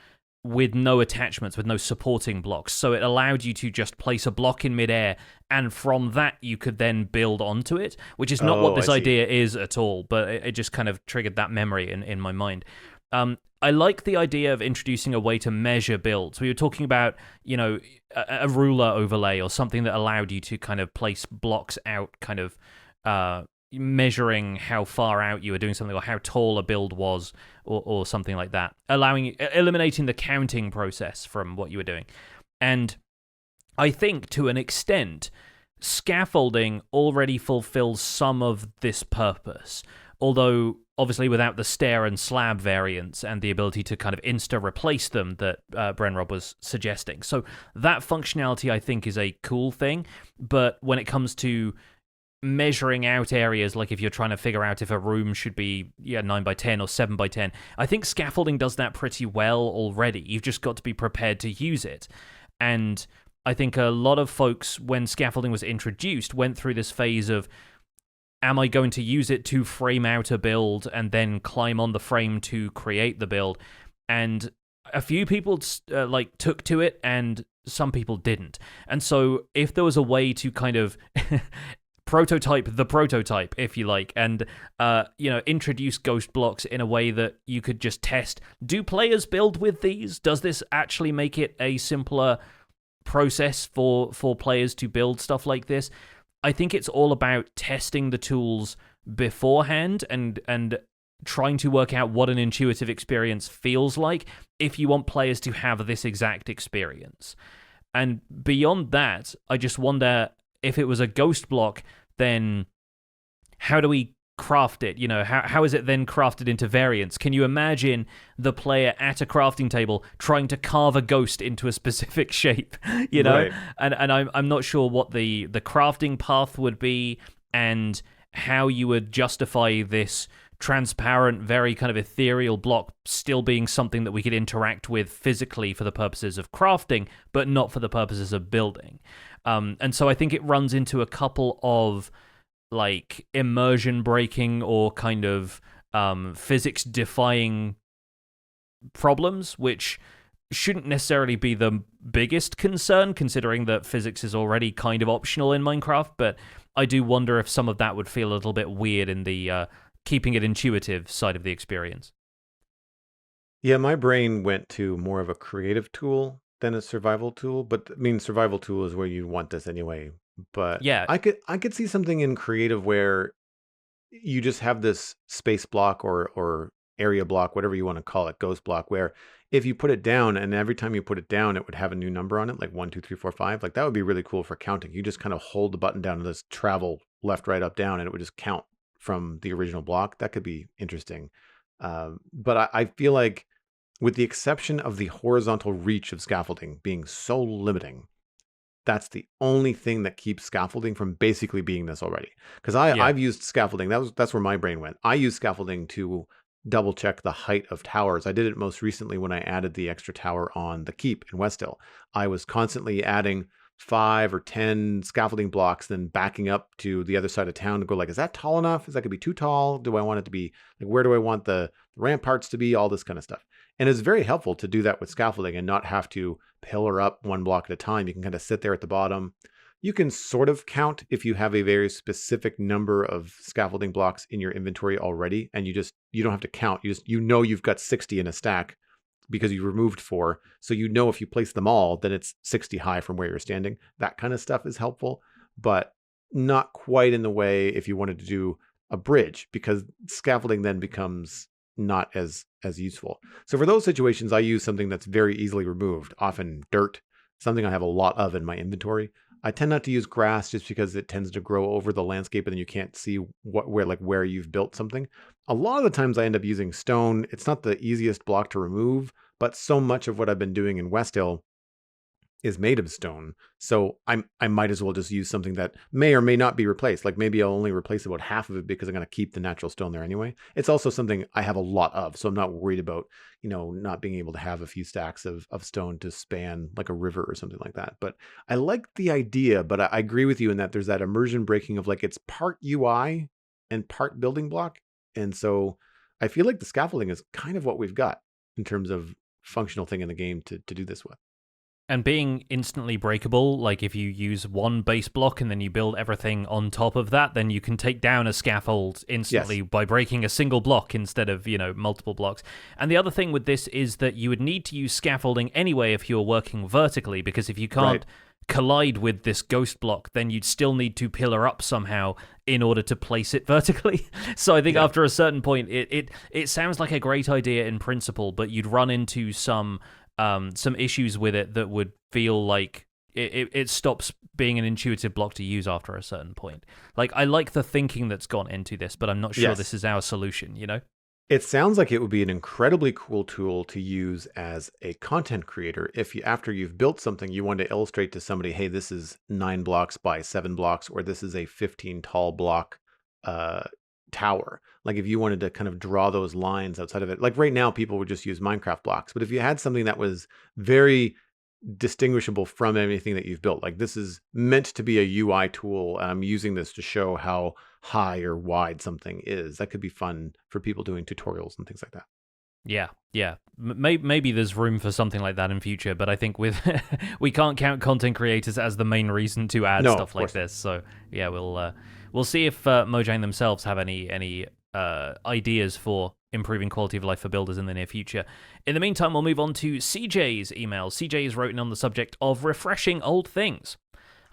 S1: with no attachments, with no supporting blocks. So it allowed you to just place a block in midair, and from that you could then build onto it, which is not what this idea is at all, but it just kind of triggered that memory in my mind. I like the idea of introducing a way to measure builds. We were talking about, a ruler overlay or something that allowed you to kind of place blocks out, kind of measuring how far out you were doing something, or how tall a build was, or something like that, eliminating the counting process from what you were doing. And I think to an extent scaffolding already fulfills some of this purpose, although obviously without the stair and slab variants and the ability to kind of insta replace them that Brenrob was suggesting. So that functionality I think is a cool thing, but when it comes to measuring out areas, like if you're trying to figure out if a room should be 9 by 10 or 7 by 10, I think scaffolding does that pretty well already. You've just got to be prepared to use it. And I think a lot of folks, when scaffolding was introduced, went through this phase of, am I going to use it to frame out a build and then climb on the frame to create the build? And a few people like took to it and some people didn't. And so if there was a way to kind of prototype the prototype, if you like, and introduce ghost blocks in a way that you could just test, do players build with these? Does this actually make it a simpler process for players to build stuff like this? I think it's all about testing the tools beforehand and trying to work out what an intuitive experience feels like if you want players to have this exact experience. And beyond that, I just wonder, if it was a ghost block, then how do we craft it? How is it then crafted into variants? Can you imagine the player at a crafting table trying to carve a ghost into a specific shape?
S2: Right.
S1: And I'm not sure what the crafting path would be and how you would justify this transparent, very kind of ethereal block still being something that we could interact with physically for the purposes of crafting, but not for the purposes of building. And so I think it runs into a couple of like immersion breaking or kind of physics defying problems, which shouldn't necessarily be the biggest concern, considering that physics is already kind of optional in Minecraft. But I do wonder if some of that would feel a little bit weird in the keeping it intuitive side of the experience.
S2: Yeah, my brain went to more of a creative tool than a survival tool, but I mean, survival tool is where you want this anyway. But
S1: Yeah,
S2: I could see something in creative where you just have this space block or area block, whatever you want to call it, ghost block, where if you put it down and every time you put it down, it would have a new number on it, like 1, 2, 3, 4, 5. Like that would be really cool for counting. You just kind of hold the button down and just travel left, right, up, down, and it would just count from the original block. That could be interesting. But I feel like, with the exception of the horizontal reach of scaffolding being so limiting, that's the only thing that keeps scaffolding from basically being this already. Because I've used scaffolding. That's where my brain went. I use scaffolding to double check the height of towers. I did it most recently when I added the extra tower on the keep in Westhill. I was constantly adding 5 or 10 scaffolding blocks, then backing up to the other side of town to go like, is that tall enough? Is that gonna be too tall? Do I want it to be like, where do I want the ramparts to be? All this kind of stuff. And it's very helpful to do that with scaffolding and not have to pillar up one block at a time. You can kind of sit there at the bottom. You can sort of count if you have a very specific number of scaffolding blocks in your inventory already, and you don't have to count. You know you've got 60 in a stack because you removed 4. So you know if you place them all, then it's 60 high from where you're standing. That kind of stuff is helpful, but not quite in the way if you wanted to do a bridge, because scaffolding then becomes not as useful. So for those situations, I use something that's very easily removed, often dirt, something I have a lot of in my inventory. I tend not to use grass just because it tends to grow over the landscape and then you can't see where you've built something. A lot of the times I end up using stone. It's not the easiest block to remove, but so much of what I've been doing in Westhill is made of stone. So I might as well just use something that may or may not be replaced. Like maybe I'll only replace about half of it because I'm going to keep the natural stone there anyway. It's also something I have a lot of, so I'm not worried about, not being able to have a few stacks of stone to span like a river or something like that. But I like the idea, but I agree with you in that there's that immersion breaking of like, it's part UI and part building block. And so I feel like the scaffolding is kind of what we've got in terms of functional thing in the game to do this with.
S1: And being instantly breakable, like if you use one base block and then you build everything on top of that, then you can take down a scaffold instantly by breaking a single block instead of, multiple blocks. And the other thing with this is that you would need to use scaffolding anyway if you're working vertically, because if you can't collide with this ghost block, then you'd still need to pillar up somehow in order to place it vertically. So I think after a certain point, it sounds like a great idea in principle, but you'd run into some issues with it that would feel like it stops being an intuitive block to use after a certain point. Like, I like the thinking that's gone into this, but I'm not sure this is our solution,
S2: It sounds like it would be an incredibly cool tool to use as a content creator. If you, after you've built something, you want to illustrate to somebody, hey, this is 9 blocks by 7 blocks, or this is a 15 tall block tower. Like if you wanted to kind of draw those lines outside of it, like right now people would just use Minecraft blocks, but if you had something that was very distinguishable from anything that you've built, like this is meant to be a UI tool and I'm using this to show how high or wide something is, that could be fun for people doing tutorials and things like that.
S1: Yeah. Maybe there's room for something like that in future, but I think with we can't count content creators as the main reason to add stuff like this. So yeah, we'll see if Mojang themselves have any ideas for improving quality of life for builders in the near future. In the meantime, we'll move on to CJ's email. CJ is written on the subject of refreshing old things.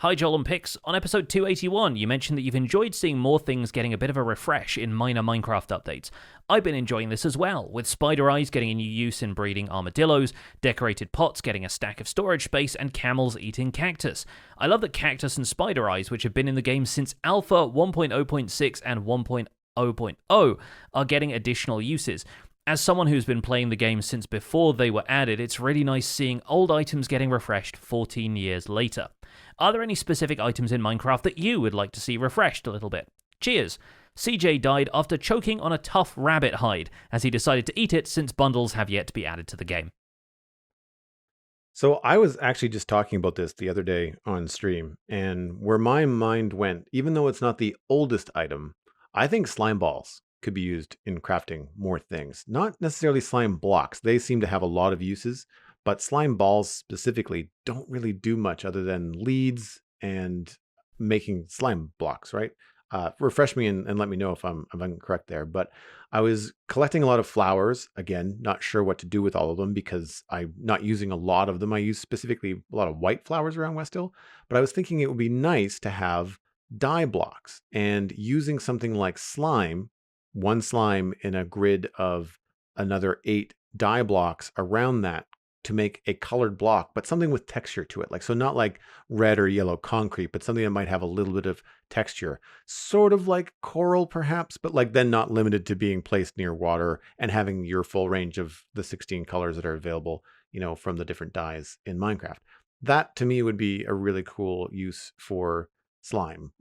S1: Hi, Joel and Pix. On episode 281, you mentioned that you've enjoyed seeing more things getting a bit of a refresh in minor Minecraft updates. I've been enjoying this as well, with spider eyes getting a new use in breeding armadillos, decorated pots getting a stack of storage space, and camels eating cactus. I love that cactus and spider eyes, which have been in the game since Alpha 1.0.6 and 1.0.0, are getting additional uses. As someone who's been playing the game since before they were added, it's really nice seeing old items getting refreshed 14 years later. Are there any specific items in Minecraft that you would like to see refreshed a little bit? Cheers. CJ died after choking on a tough rabbit hide, as he decided to eat it since bundles have yet to be added to the game.
S2: So I was actually just talking about this the other day on stream, and where my mind went, even though it's not the oldest item, I think slime balls could be used in crafting more things. Not necessarily slime blocks. They seem to have a lot of uses, but slime balls specifically don't really do much other than leads and making slime blocks, right? Refresh me and let me know if I'm correct there. But I was collecting a lot of flowers. Again, not sure what to do with all of them because I'm not using a lot of them. I use specifically a lot of white flowers around West Hill. But I was thinking it would be nice to have dye blocks, and using something like slime, one slime in a grid of another 8 dye blocks around that to make a colored block, but something with texture to it. So not like red or yellow concrete, but something that might have a little bit of texture, sort of like coral perhaps, but then not limited to being placed near water and having your full range of the 16 colors that are available, from the different dyes in Minecraft. That to me would be a really cool use for slime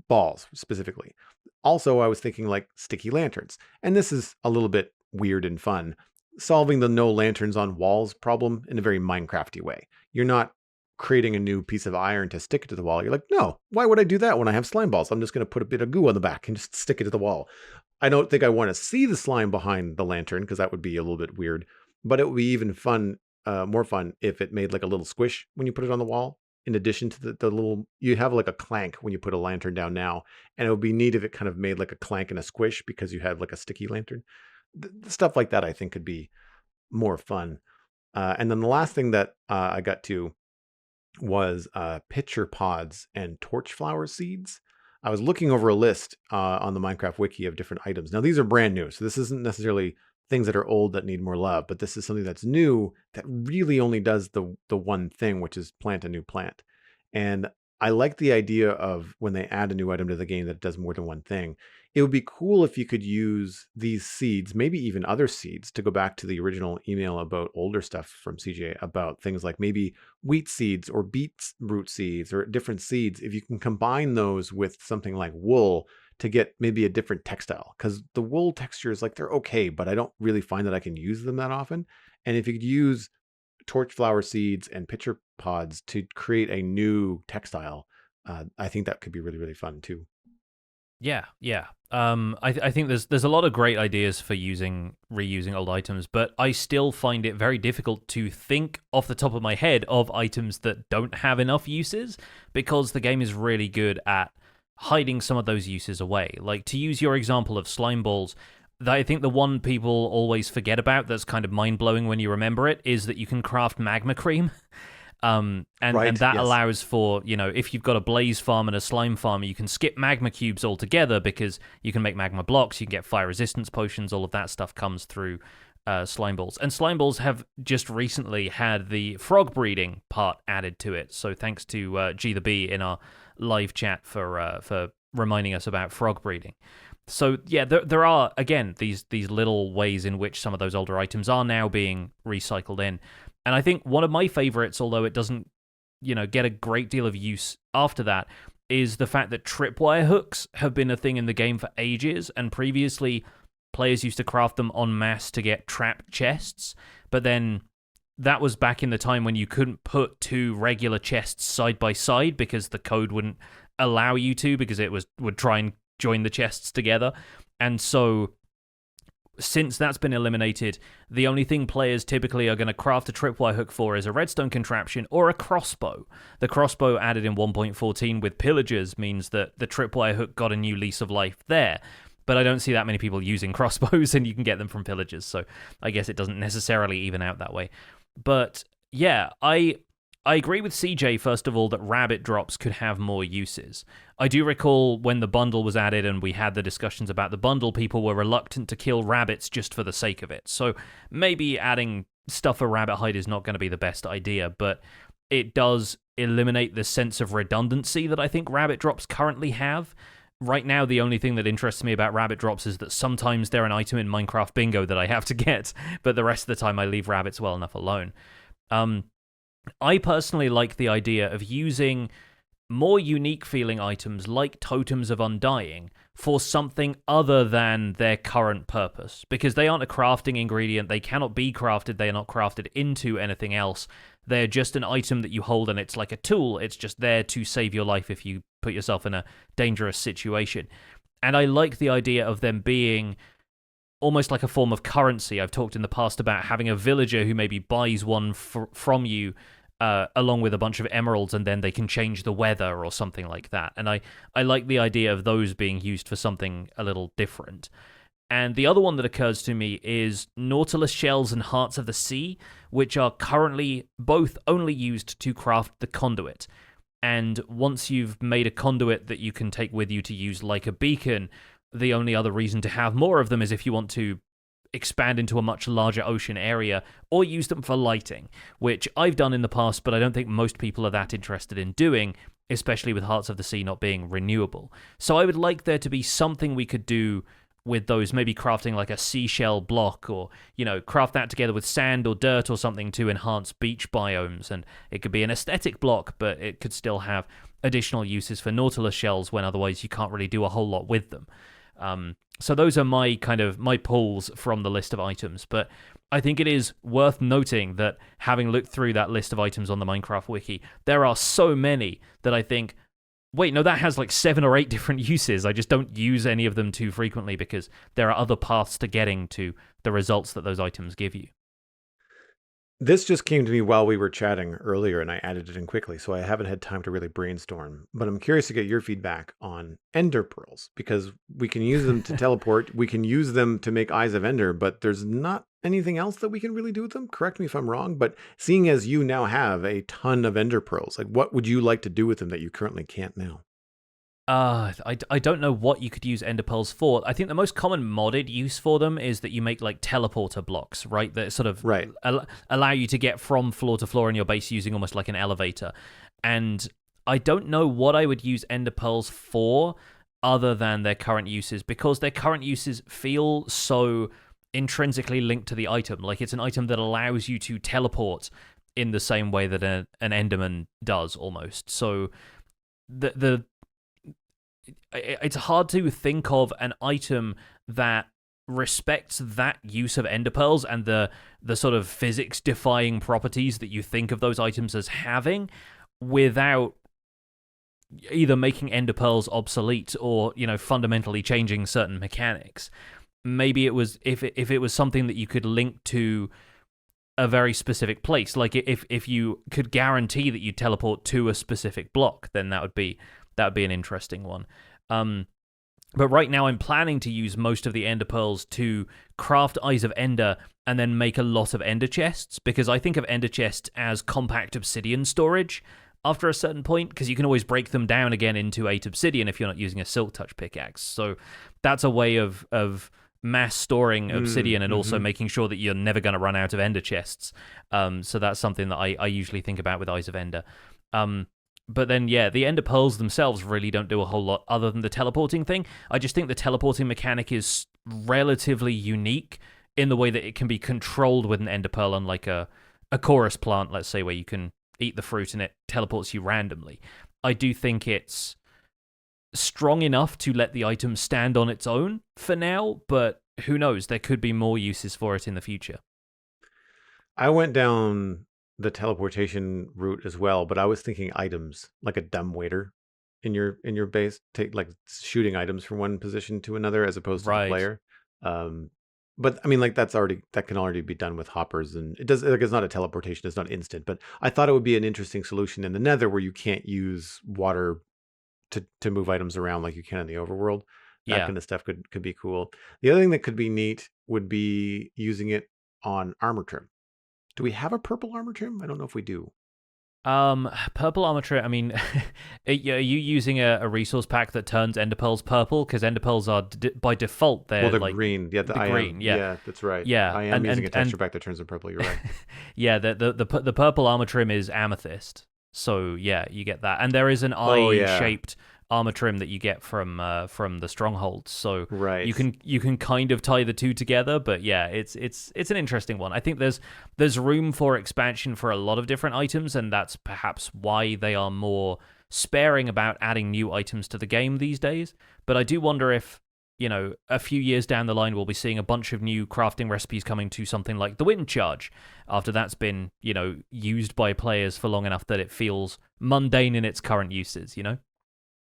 S2: balls specifically. Also, I was thinking like sticky lanterns, and this is a little bit weird and fun, solving the no lanterns on walls problem in a very Minecrafty way. You're not creating a new piece of iron to stick it to the wall. You're like, no, why would I do that when I have slime balls? I'm just going to put a bit of goo on the back and just stick it to the wall. I don't think I want to see the slime behind the lantern because that would be a little bit weird, but it would be even fun, more fun if it made like a little squish when you put it on the wall. In addition to the little, you have like a clank when you put a lantern down now, and it would be neat if it kind of made like a clank and a squish because you have like a sticky lantern. Stuff like that I think could be more fun. And then the last thing that I got to was pitcher pods and torch flower seeds. I was looking over a list on the Minecraft wiki of different items. Now these are brand new, so this isn't necessarily things that are old that need more love, but this is something that's new that really only does the one thing, which is plant a new plant. And I like the idea of when they add a new item to the game that does more than one thing. It would be cool if you could use these seeds, maybe even other seeds, to go back to the original email about older stuff from CJ about things like maybe wheat seeds or beetroot seeds or different seeds. If you can combine those with something like wool to get maybe a different textile, because the wool textures, they're okay, but I don't really find that I can use them that often. And if you could use torch flower seeds and pitcher pods to create a new textile, I think that could be really, really fun too.
S1: Yeah. I think there's a lot of great ideas for reusing old items, but I still find it very difficult to think off the top of my head of items that don't have enough uses, because the game is really good at hiding some of those uses away. Like, to use your example of slime balls, I think the one people always forget about that's kind of mind-blowing when you remember it is that you can craft magma cream. And that allows for, if you've got a blaze farm and a slime farm, you can skip magma cubes altogether because you can make magma blocks, you can get fire resistance potions, all of that stuff comes through slime balls. And slime balls have just recently had the frog breeding part added to it. So thanks to G the Bee in our live chat for reminding us about frog breeding. So yeah, there are, again, these little ways in which some of those older items are now being recycled in. And I think one of my favorites, although it doesn't, get a great deal of use after that, is the fact that tripwire hooks have been a thing in the game for ages, and previously players used to craft them en masse to get trap chests, but then that was back in the time when you couldn't put two regular chests side by side because the code wouldn't allow you to, because it would try and join the chests together. And so since that's been eliminated, the only thing players typically are going to craft a tripwire hook for is a redstone contraption or a crossbow. The crossbow added in 1.14 with pillagers means that the tripwire hook got a new lease of life there. But I don't see that many people using crossbows, and you can get them from pillagers, so I guess it doesn't necessarily even out that way. But yeah, I agree with CJ, first of all, that rabbit drops could have more uses. I do recall when the bundle was added and we had the discussions about the bundle, people were reluctant to kill rabbits just for the sake of it. So maybe adding stuff for rabbit hide is not going to be the best idea, but it does eliminate the sense of redundancy that I think rabbit drops currently have. Right now, the only thing that interests me about rabbit drops is that sometimes they're an item in Minecraft Bingo that I have to get, but the rest of the time I leave rabbits well enough alone. I personally like the idea of using more unique feeling items like Totems of Undying for something other than their current purpose, because they aren't a crafting ingredient, they cannot be crafted, they are not crafted into anything else. They're just an item that you hold and it's like a tool, it's just there to save your life if you put yourself in a dangerous situation. And I like the idea of them being almost like a form of currency. I've talked in the past about having a villager who maybe buys one from you along with a bunch of emeralds, and then they can change the weather or something like that. And I like the idea of those being used for something a little different. And the other one that occurs to me is Nautilus shells and Hearts of the Sea, which are currently both only used to craft the conduit. And once you've made a conduit that you can take with you to use like a beacon, the only other reason to have more of them is if you want to expand into a much larger ocean area or use them for lighting, which I've done in the past, but I don't think most people are that interested in doing, especially with Hearts of the Sea not being renewable. So I would like there to be something we could do with those, maybe crafting like a seashell block, or, you know, craft that together with sand or dirt or something to enhance beach biomes. And it could be an aesthetic block, but it could still have additional uses for Nautilus shells when otherwise you can't really do a whole lot with them. So those are my pulls from the list of items. But I think it is worth noting that, having looked through that list of items on the Minecraft wiki, there are so many that I think, wait, no, that has like 7 or 8 different uses. I just don't use any of them too frequently because there are other paths to getting to the results that those items give you.
S2: This just came to me while we were chatting earlier, and I added it in quickly, so I haven't had time to really brainstorm. But I'm curious to get your feedback on ender pearls, because we can use them to teleport, we can use them to make Eyes of Ender, but there's not anything else that we can really do with them. Correct me if I'm wrong, but seeing as you now have a ton of ender pearls, like, what would you like to do with them that you currently can't now?
S1: I don't know what you could use ender pearls for. I think the most common modded use for them is that you make like teleporter blocks, right? That sort of allow you to get from floor to floor in your base using almost like an elevator. And I don't know what I would use ender pearls for other than their current uses, because their current uses feel so intrinsically linked to the item. Like, it's an item that allows you to teleport in the same way that an enderman does, almost. So it's hard to think of an item that respects that use of ender pearls and the sort of physics defying properties that you think of those items as having, without either making ender pearls obsolete or, you know, fundamentally changing certain mechanics. Maybe it was if it was something that you could link to a very specific place, like if you could guarantee that you teleport to a specific block, then that would be an interesting one. But right now I'm planning to use most of the ender pearls to craft Eyes of Ender and then make a lot of ender chests, because I think of ender chests as compact obsidian storage after a certain point, because you can always break them down again into 8 obsidian if you're not using a silk touch pickaxe. So that's a way of mass storing obsidian and also making sure that you're never going to run out of ender chests. So that's something that I usually think about with Eyes of Ender. But then, yeah, the ender pearls themselves really don't do a whole lot other than the teleporting thing. I just think the teleporting mechanic is relatively unique in the way that it can be controlled with an ender pearl, unlike a chorus plant, let's say, where you can eat the fruit and it teleports you randomly. I do think it's strong enough to let the item stand on its own for now, but who knows? There could be more uses for it in the future.
S2: I went down the teleportation route as well, but I was thinking items, like a dumbwaiter in your base, take like shooting items from one position to another as opposed to the player. But I mean, like that can already be done with hoppers, and it does. Like, it's not a teleportation; it's not instant. But I thought it would be an interesting solution in the Nether where you can't use water to move items around like you can in the overworld. That
S1: Yeah.
S2: kind of stuff could be cool. The other thing that could be neat would be using it on armor trim. Do we have a purple armor trim? I don't know if we do.
S1: Purple armor trim. I mean, are you using a resource pack that turns ender pearls purple? Because ender pearls are by default they're
S2: Well, they're
S1: like
S2: green. Yeah,
S1: the green. Yeah,
S2: yeah, that's right.
S1: yeah,
S2: I am using a texture pack that turns them purple. You're right.
S1: yeah. The purple armor trim is amethyst. So yeah, you get that, and there is an eye-shaped armor trim that you get from the strongholds. So
S2: right.
S1: you can kind of tie the two together, but yeah, it's an interesting one. I think there's room for expansion for a lot of different items, and that's perhaps why they are more sparing about adding new items to the game these days. But I do wonder if, a few years down the line, we'll be seeing a bunch of new crafting recipes coming to something like the wind charge after that's been, used by players for long enough that it feels mundane in its current uses,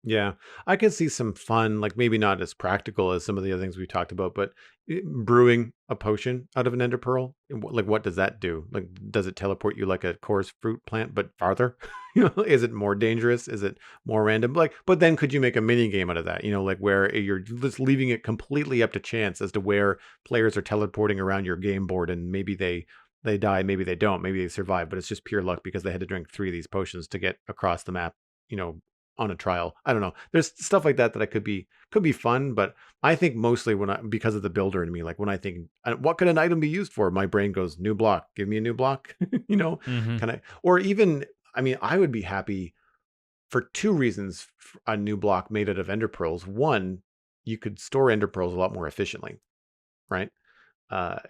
S2: Yeah, I could see some fun, like maybe not as practical as some of the other things we talked about, but brewing a potion out of an ender pearl, like what does that do? Like, does it teleport you like a chorus fruit plant, but farther? Is it more dangerous? Is it more random? Like, but then could you make a mini game out of that? Like where you're just leaving it completely up to chance as to where players are teleporting around your game board, and maybe they die, maybe they don't, maybe they survive, but it's just pure luck because they had to drink 3 of these potions to get across the map. On a trial. I don't know. There's stuff like that I could be fun, but I think mostly because of the builder in me, like when I think what could an item be used for, my brain goes new block. Give me a new block, kind of. Or even, I mean, I would be happy for 2 reasons. A new block made out of ender pearls. One, you could store ender pearls a lot more efficiently, right?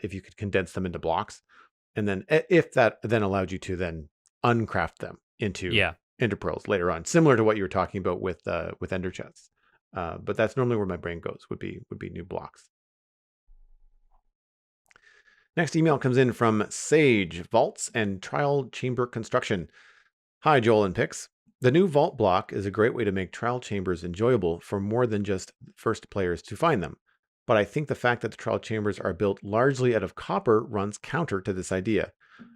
S2: If you could condense them into blocks, and then if that then allowed you to then uncraft them into ender pearls later on, similar to what you were talking about with ender chests. But that's normally where my brain goes, would be new blocks. Next email comes in from Sage, Vaults and Trial Chamber Construction. Hi, Joel and Pix. The new vault block is a great way to make trial chambers enjoyable for more than just first players to find them. But I think the fact that the trial chambers are built largely out of copper runs counter to this idea.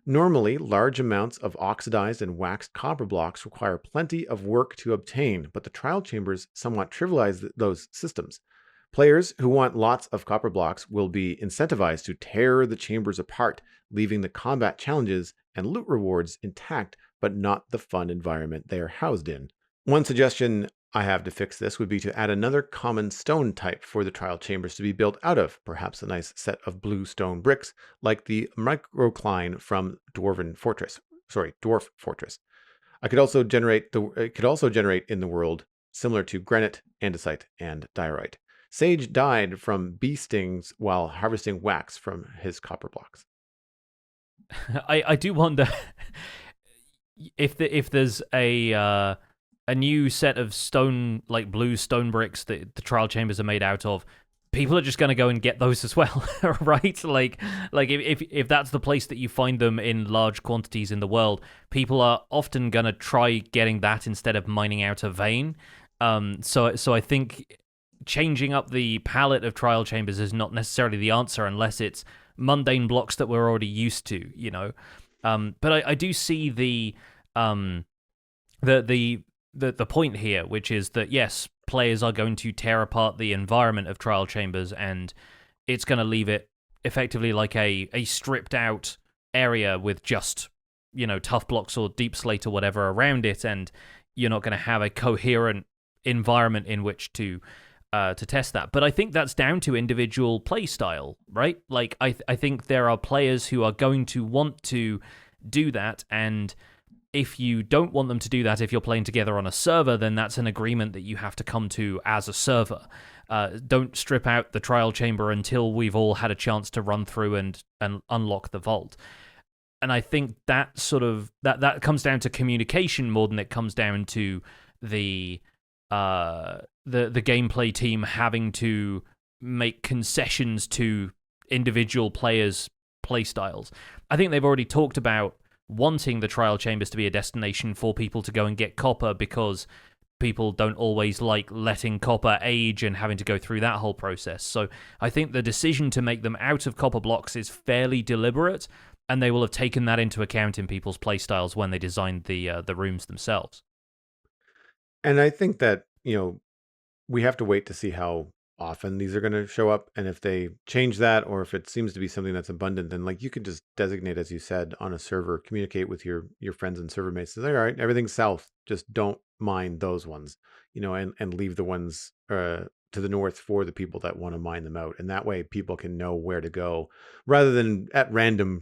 S2: Normally, large amounts of oxidized and waxed copper blocks require plenty of work to obtain, but the trial chambers somewhat trivialize those systems. Players who want lots of copper blocks will be incentivized to tear the chambers apart, leaving the combat challenges and loot rewards intact, but not the fun environment they are housed in. One suggestion I have to fix this would be to add another common stone type for the trial chambers to be built out of, perhaps a nice set of blue stone bricks like the microcline from Dwarf Fortress. It could also generate in the world similar to granite, andesite, and diorite. Sage died from bee stings while harvesting wax from his copper blocks.
S1: I do wonder if there's a new set of stone, like blue stone bricks that the trial chambers are made out of, people are just going to go and get those as well, right? Like if that's the place that you find them in large quantities in the world, people are often going to try getting that instead of mining out a vein. So I think changing up the palette of trial chambers is not necessarily the answer unless it's mundane blocks that we're already used to, But I do see the point here, which is that yes, players are going to tear apart the environment of trial chambers, and it's going to leave it effectively like a stripped out area with just tough blocks or deep slate or whatever around it, and you're not going to have a coherent environment in which to test that. But I think that's down to individual play style, right? Like I think there are players who are going to want to do that, and if you don't want them to do that, if you're playing together on a server, then that's an agreement that you have to come to as a server. Don't strip out the trial chamber until we've all had a chance to run through and unlock the vault. And I think that sort of that comes down to communication more than it comes down to the gameplay team having to make concessions to individual players' playstyles. I think they've already talked about wanting the trial chambers to be a destination for people to go and get copper because people don't always like letting copper age and having to go through that whole process. So I think the decision to make them out of copper blocks is fairly deliberate, and they will have taken that into account in people's playstyles when they designed the rooms themselves.
S2: And I think that, we have to wait to see how often these are going to show up. And if they change that, or if it seems to be something that's abundant, then like you could just designate, as you said, on a server, communicate with your friends and server mates. Say, all right, everything's south. Just don't mine those ones, and leave the ones to the north for the people that want to mine them out. And that way people can know where to go rather than at random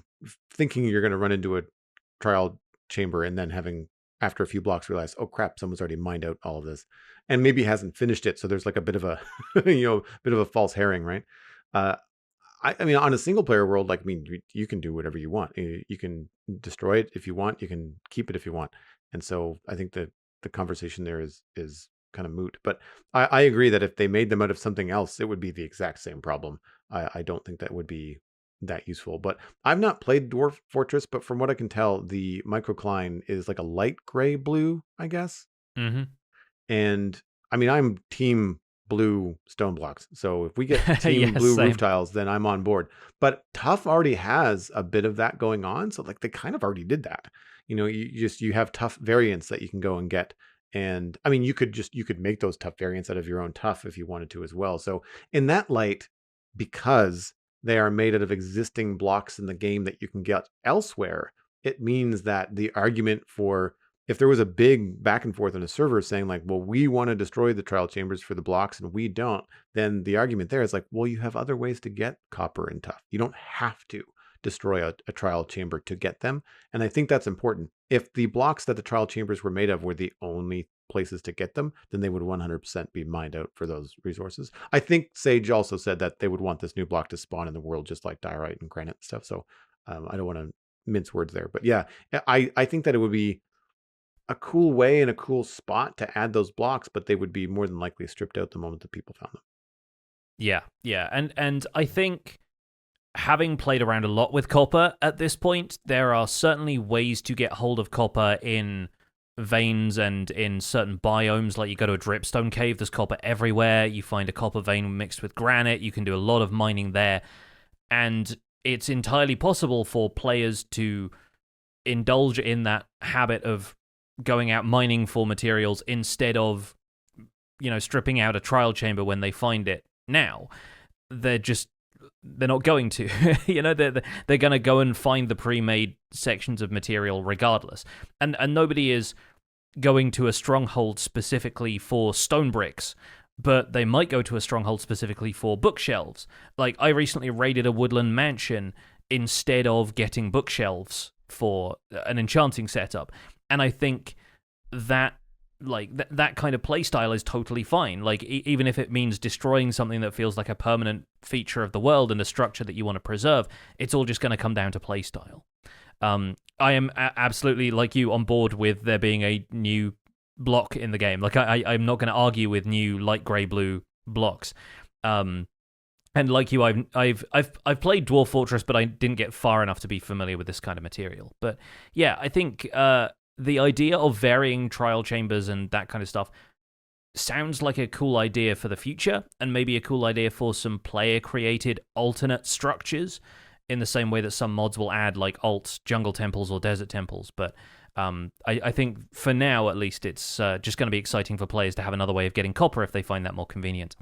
S2: thinking you're going to run into a trial chamber and then having, after a few blocks, realize, oh crap, someone's already mined out all of this and maybe hasn't finished it. So there's like a bit of a, bit of a false herring, right? I mean, on a single player world, like, I mean, you can do whatever you want. You can destroy it if you want. You can keep it if you want. And so I think that the conversation there is kind of moot. But I agree that if they made them out of something else, it would be the exact same problem. I don't think that would be that useful. But I've not played Dwarf Fortress, but from what I can tell, the microcline is like a light gray blue, I guess.
S1: Mm-hmm.
S2: And I mean, I'm team blue stone blocks. So if we get team blue
S1: same.
S2: roof tiles, then I'm on board. But Tough already has a bit of that going on. So like they kind of already did that. You have Tough variants that you can go and get. And I mean, you could make those Tough variants out of your own Tough if you wanted to as well. So in that light, because they are made out of existing blocks in the game that you can get elsewhere, it means that the argument for, if there was a big back and forth on a server saying like, well, we want to destroy the trial chambers for the blocks and we don't, then the argument there is like, well, you have other ways to get copper and Tough. You don't have to destroy a trial chamber to get them. And I think that's important. If the blocks that the trial chambers were made of were the only places to get them, then they would 100% be mined out for those resources. I think Sage also said that they would want this new block to spawn in the world just like diorite and granite and stuff. So I don't want to mince words there. But yeah, I think that it would be a cool way and a cool spot to add those blocks, but they would be more than likely stripped out the moment that people found them.
S1: Yeah. And I think, having played around a lot with copper at this point, there are certainly ways to get hold of copper in veins and in certain biomes. Like you go to a dripstone cave, there's copper everywhere. You find a copper vein mixed with granite. You can do a lot of mining there. And it's entirely possible for players to indulge in that habit of going out mining for materials instead of, stripping out a trial chamber when they find it. Now, they're not going to. They're going to go and find the pre-made sections of material regardless. And nobody is going to a stronghold specifically for stone bricks, but they might go to a stronghold specifically for bookshelves. Like, I recently raided a woodland mansion instead of getting bookshelves for an enchanting setup. And I think that that kind of playstyle is totally fine. Like, even if it means destroying something that feels like a permanent feature of the world and a structure that you want to preserve, it's all just going to come down to playstyle. I am absolutely, like you, on board with there being a new block in the game. Like, I'm not going to argue with new light grey blue blocks. And like you, I've played Dwarf Fortress, but I didn't get far enough to be familiar with this kind of material. But yeah, I think the idea of varying trial chambers and that kind of stuff sounds like a cool idea for the future, and maybe a cool idea for some player-created alternate structures, in the same way that some mods will add like alt jungle temples or desert temples. But I think for now, at least, it's just going to be exciting for players to have another way of getting copper if they find that more convenient.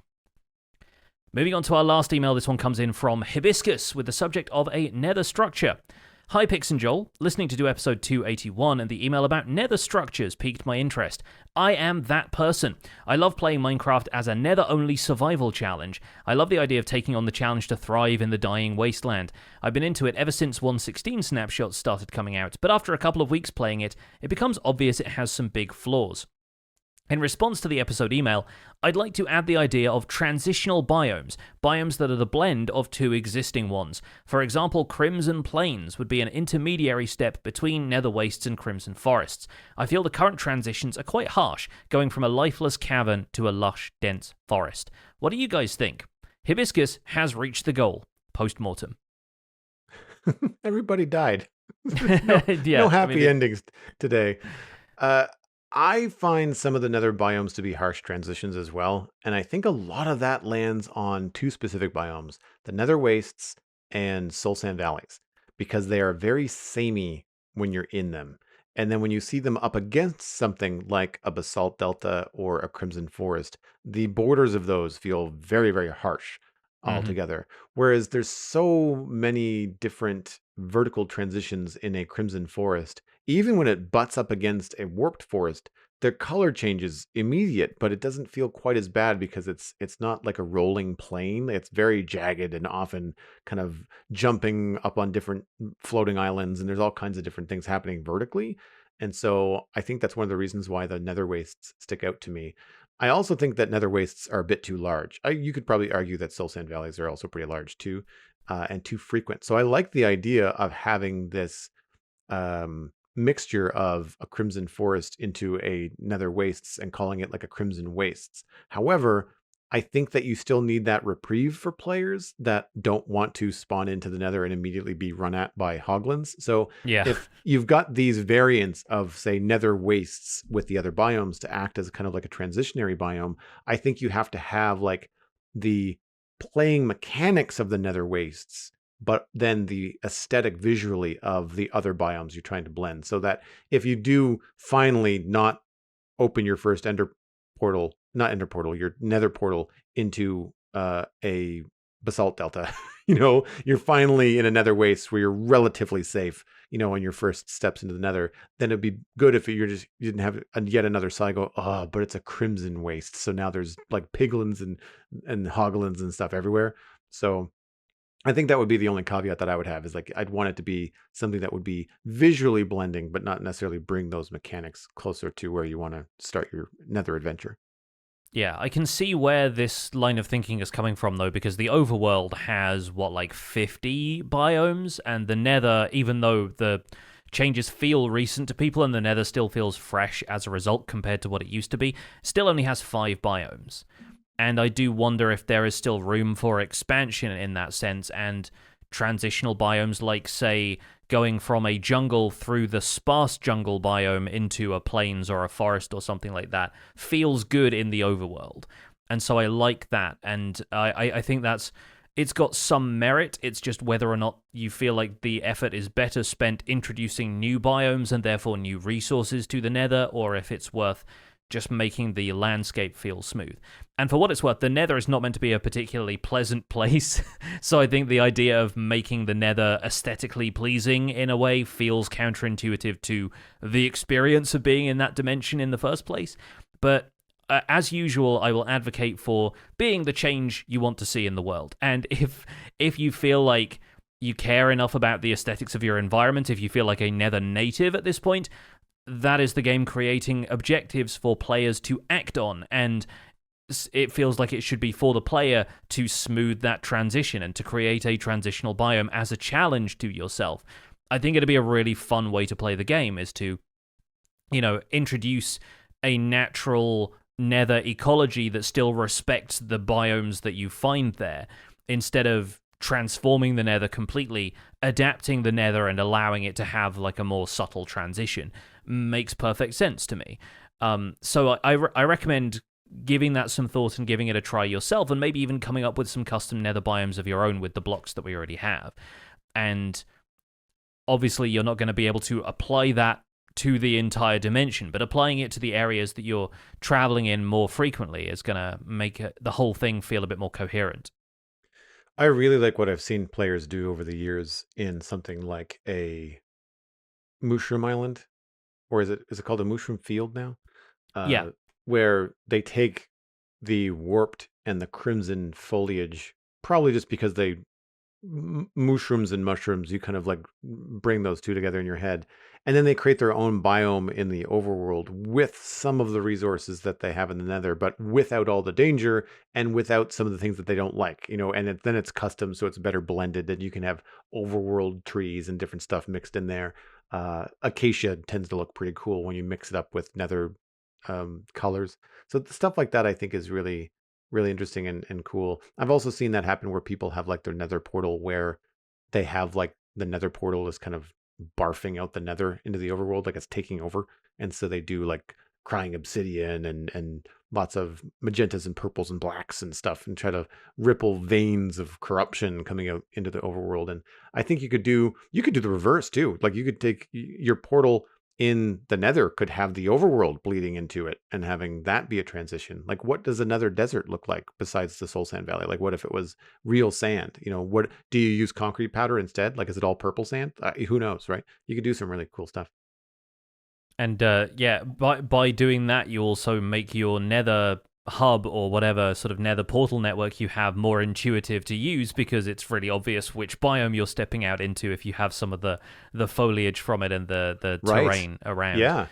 S1: Moving on to our last email, this one comes in from Hibiscus with the subject of a nether structure. Hi Pix and Joel, listening to do episode 281 and the email about nether structures piqued my interest. I am that person. I love playing Minecraft as a nether-only survival challenge. I love the idea of taking on the challenge to thrive in the dying wasteland. I've been into it ever since 1.16 Snapshot started coming out, but after a couple of weeks playing it, it becomes obvious it has some big flaws. In response to the episode email, I'd like to add the idea of transitional biomes that are the blend of two existing ones. For example, Crimson Plains would be an intermediary step between Nether Wastes and Crimson Forests. I feel the current transitions are quite harsh, going from a lifeless cavern to a lush, dense forest. What do you guys think? Hibiscus has reached the goal. Post-mortem.
S2: Everybody died. No happy endings today. I find some of the nether biomes to be harsh transitions as well, and I think a lot of that lands on two specific biomes, the nether wastes and soul sand valleys, because they are very samey when you're in them. And then when you see them up against something like a basalt delta or a crimson forest, the borders of those feel very, very harsh
S1: Hmm.
S2: altogether. Whereas there's so many different vertical transitions in a crimson forest, even when it butts up against a warped forest, their color changes immediate, but it doesn't feel quite as bad because it's not like a rolling plane. It's very jagged and often kind of jumping up on different floating islands, and there's all kinds of different things happening vertically. And so I think that's one of the reasons why the nether wastes stick out to me. I also think that nether wastes are a bit too large. You could probably argue that soul sand valleys are also pretty large too, and too frequent. So I like the idea of having this mixture of a crimson forest into a nether wastes and calling it like a crimson wastes. However, I think that you still need that reprieve for players that don't want to spawn into the nether and immediately be run at by hoglins. So
S1: Yeah.
S2: if you've got these variants of, say, nether wastes with the other biomes to act as kind of like a transitionary biome, I think you have to have like the playing mechanics of the nether wastes, but then the aesthetic visually of the other biomes you're trying to blend, so that if you do finally not open your first ender portal, not ender portal, your nether portal into a basalt delta, you're finally in a nether waste where you're relatively safe, on your first steps into the nether. Then it'd be good if you didn't have yet another side go, oh, but it's a crimson waste. So now there's like piglins and hoglins and stuff everywhere. So I think that would be the only caveat that I would have, is like I'd want it to be something that would be visually blending, but not necessarily bring those mechanics closer to where you want to start your nether adventure.
S1: Yeah, I can see where this line of thinking is coming from, though, because the overworld has, like 50 biomes, and the nether, even though the changes feel recent to people and the nether still feels fresh as a result compared to what it used to be, still only has 5 biomes. And I do wonder if there is still room for expansion in that sense, and transitional biomes like, say, going from a jungle through the sparse jungle biome into a plains or a forest or something like that feels good in the overworld. And so I like that, and I think it's got some merit. It's just whether or not you feel like the effort is better spent introducing new biomes and therefore new resources to the nether, or if it's worth just making the landscape feel smooth. And for what it's worth, the nether is not meant to be a particularly pleasant place, so I think the idea of making the nether aesthetically pleasing in a way feels counterintuitive to the experience of being in that dimension in the first place. But as usual, I will advocate for being the change you want to see in the world. And if you feel like you care enough about the aesthetics of your environment, if you feel like a nether native at this point, that is the game creating objectives for players to act on, and it feels like it should be for the player to smooth that transition and to create a transitional biome as a challenge to yourself. I think it'd be a really fun way to play the game, is to, introduce a natural nether ecology that still respects the biomes that you find there, instead of transforming the nether completely, adapting the nether and allowing it to have like a more subtle transition. Makes perfect sense to me. So I recommend giving that some thought and giving it a try yourself, and maybe even coming up with some custom nether biomes of your own with the blocks that we already have. And obviously you're not going to be able to apply that to the entire dimension, but applying it to the areas that you're traveling in more frequently is going to make the whole thing feel a bit more coherent.
S2: I really like what I've seen players do over the years in something like a mushroom island, or is it called a mushroom field now?
S1: Yeah.
S2: Where they take the warped and the crimson foliage, probably just because mushrooms and mushrooms, you kind of like bring those two together in your head, and then they create their own biome in the overworld with some of the resources that they have in the nether, but without all the danger and without some of the things that they don't like, and then it's custom, so it's better blended, and you can have overworld trees and different stuff mixed in there. Acacia tends to look pretty cool when you mix it up with nether colors. So stuff like that I think is really, really interesting and cool. I've also seen that happen where people have like their nether portal where they have like the nether portal is kind of barfing out the nether into the overworld, like it's taking over. And so they do like crying obsidian and lots of magentas and purples and blacks and stuff, and try to ripple veins of corruption coming out into the overworld. And I think you could do the reverse too. Like you could take your portal in the Nether could have the overworld bleeding into it and having that be a transition. Like, what does another desert look like besides the Soul Sand Valley? Like, what if it was real sand? What do you use concrete powder instead? Like, is it all purple sand? Who knows, right? You could do some really cool stuff.
S1: And by doing that, you also make your Nether hub or whatever sort of Nether portal network you have more intuitive to use, because it's really obvious which biome you're stepping out into if you have some of the foliage from it and the terrain around.
S2: Yeah.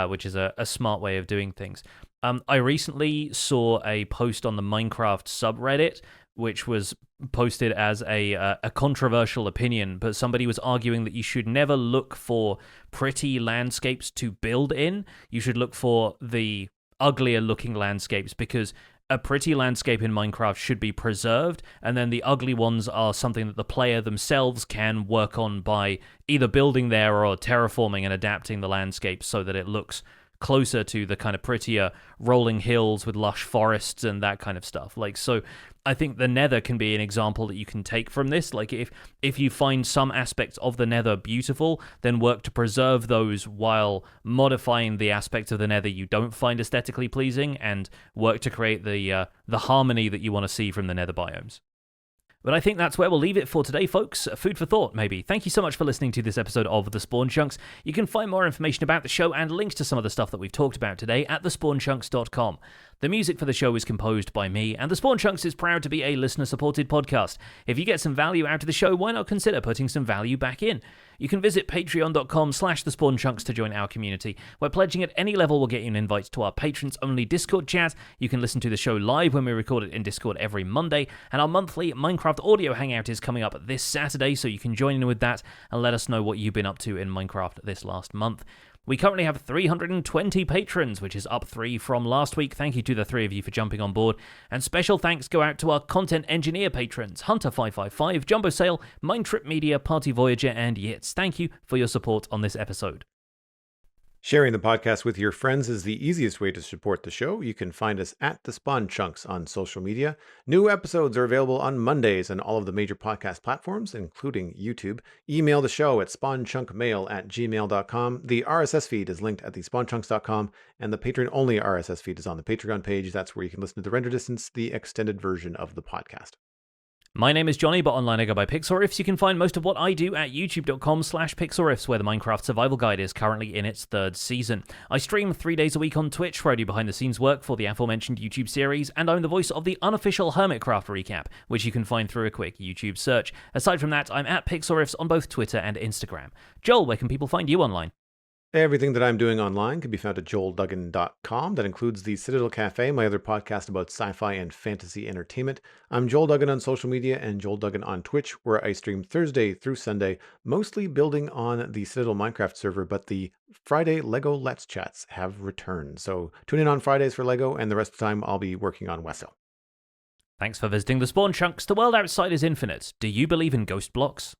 S1: Which is a smart way of doing things. I recently saw a post on the Minecraft subreddit which was posted as a controversial opinion, but somebody was arguing that you should never look for pretty landscapes to build in. You should look for the uglier looking landscapes, because a pretty landscape in Minecraft should be preserved, and then the ugly ones are something that the player themselves can work on by either building there or terraforming and adapting the landscape so that it looks closer to the kind of prettier rolling hills with lush forests and that kind of stuff. Like, so I think the Nether can be an example that you can take from this. Like, if you find some aspects of the Nether beautiful, then work to preserve those while modifying the aspects of the Nether you don't find aesthetically pleasing, and work to create the harmony that you want to see from the Nether biomes. But I think that's where we'll leave it for today, folks. Food for thought, maybe. Thank you so much for listening to this episode of The Spawn Chunks. You can find more information about the show and links to some of the stuff that we've talked about today at thespawnchunks.com. The music for the show is composed by me, and The Spawn Chunks is proud to be a listener-supported podcast. If you get some value out of the show, why not consider putting some value back in? You can visit patreon.com/thespawnchunks to join our community, where pledging at any level will get you an invite to our patrons-only Discord chat. You can listen to the show live when we record it in Discord every Monday, and our monthly Minecraft audio hangout is coming up this Saturday, so you can join in with that and let us know what you've been up to in Minecraft this last month. We currently have 320 patrons, which is up 3 from last week. Thank you to the 3 of you for jumping on board. And special thanks go out to our content engineer patrons, Hunter555, Jumbo Sale, Mindtrip Media, Party Voyager, and Yitz. Thank you for your support on this episode.
S2: Sharing the podcast with your friends is the easiest way to support the show. You can find us at The Spawn Chunks on social media. New episodes are available on Mondays on all of the major podcast platforms, including YouTube. Email the show at spawnchunkmail@gmail.com. The RSS feed is linked at thespawnchunks.com, and the Patreon-only RSS feed is on the Patreon page. That's where you can listen to the Render Distance, the extended version of the podcast.
S1: My name is Johnny, but online I go by Pixelriffs. You can find most of what I do at youtube.com/Pixelriffs, where the Minecraft Survival Guide is currently in its 3rd season. I stream 3 days a week on Twitch, where I do behind-the-scenes work for the aforementioned YouTube series, and I'm the voice of the unofficial Hermitcraft recap, which you can find through a quick YouTube search. Aside from that, I'm at Pixelriffs on both Twitter and Instagram. Joel, where can people find you online?
S2: Everything that I'm doing online can be found at joelduggan.com. That includes the Citadel Cafe, my other podcast about sci-fi and fantasy entertainment. I'm Joel Duggan on social media and Joel Duggan on Twitch, where I stream Thursday through Sunday, mostly building on the Citadel Minecraft server, but the Friday LEGO Let's Chats have returned. So tune in on Fridays for LEGO, and the rest of the time I'll be working on Wesel.
S1: Thanks for visiting The Spawn Chunks. The world outside is infinite. Do you believe in ghost blocks?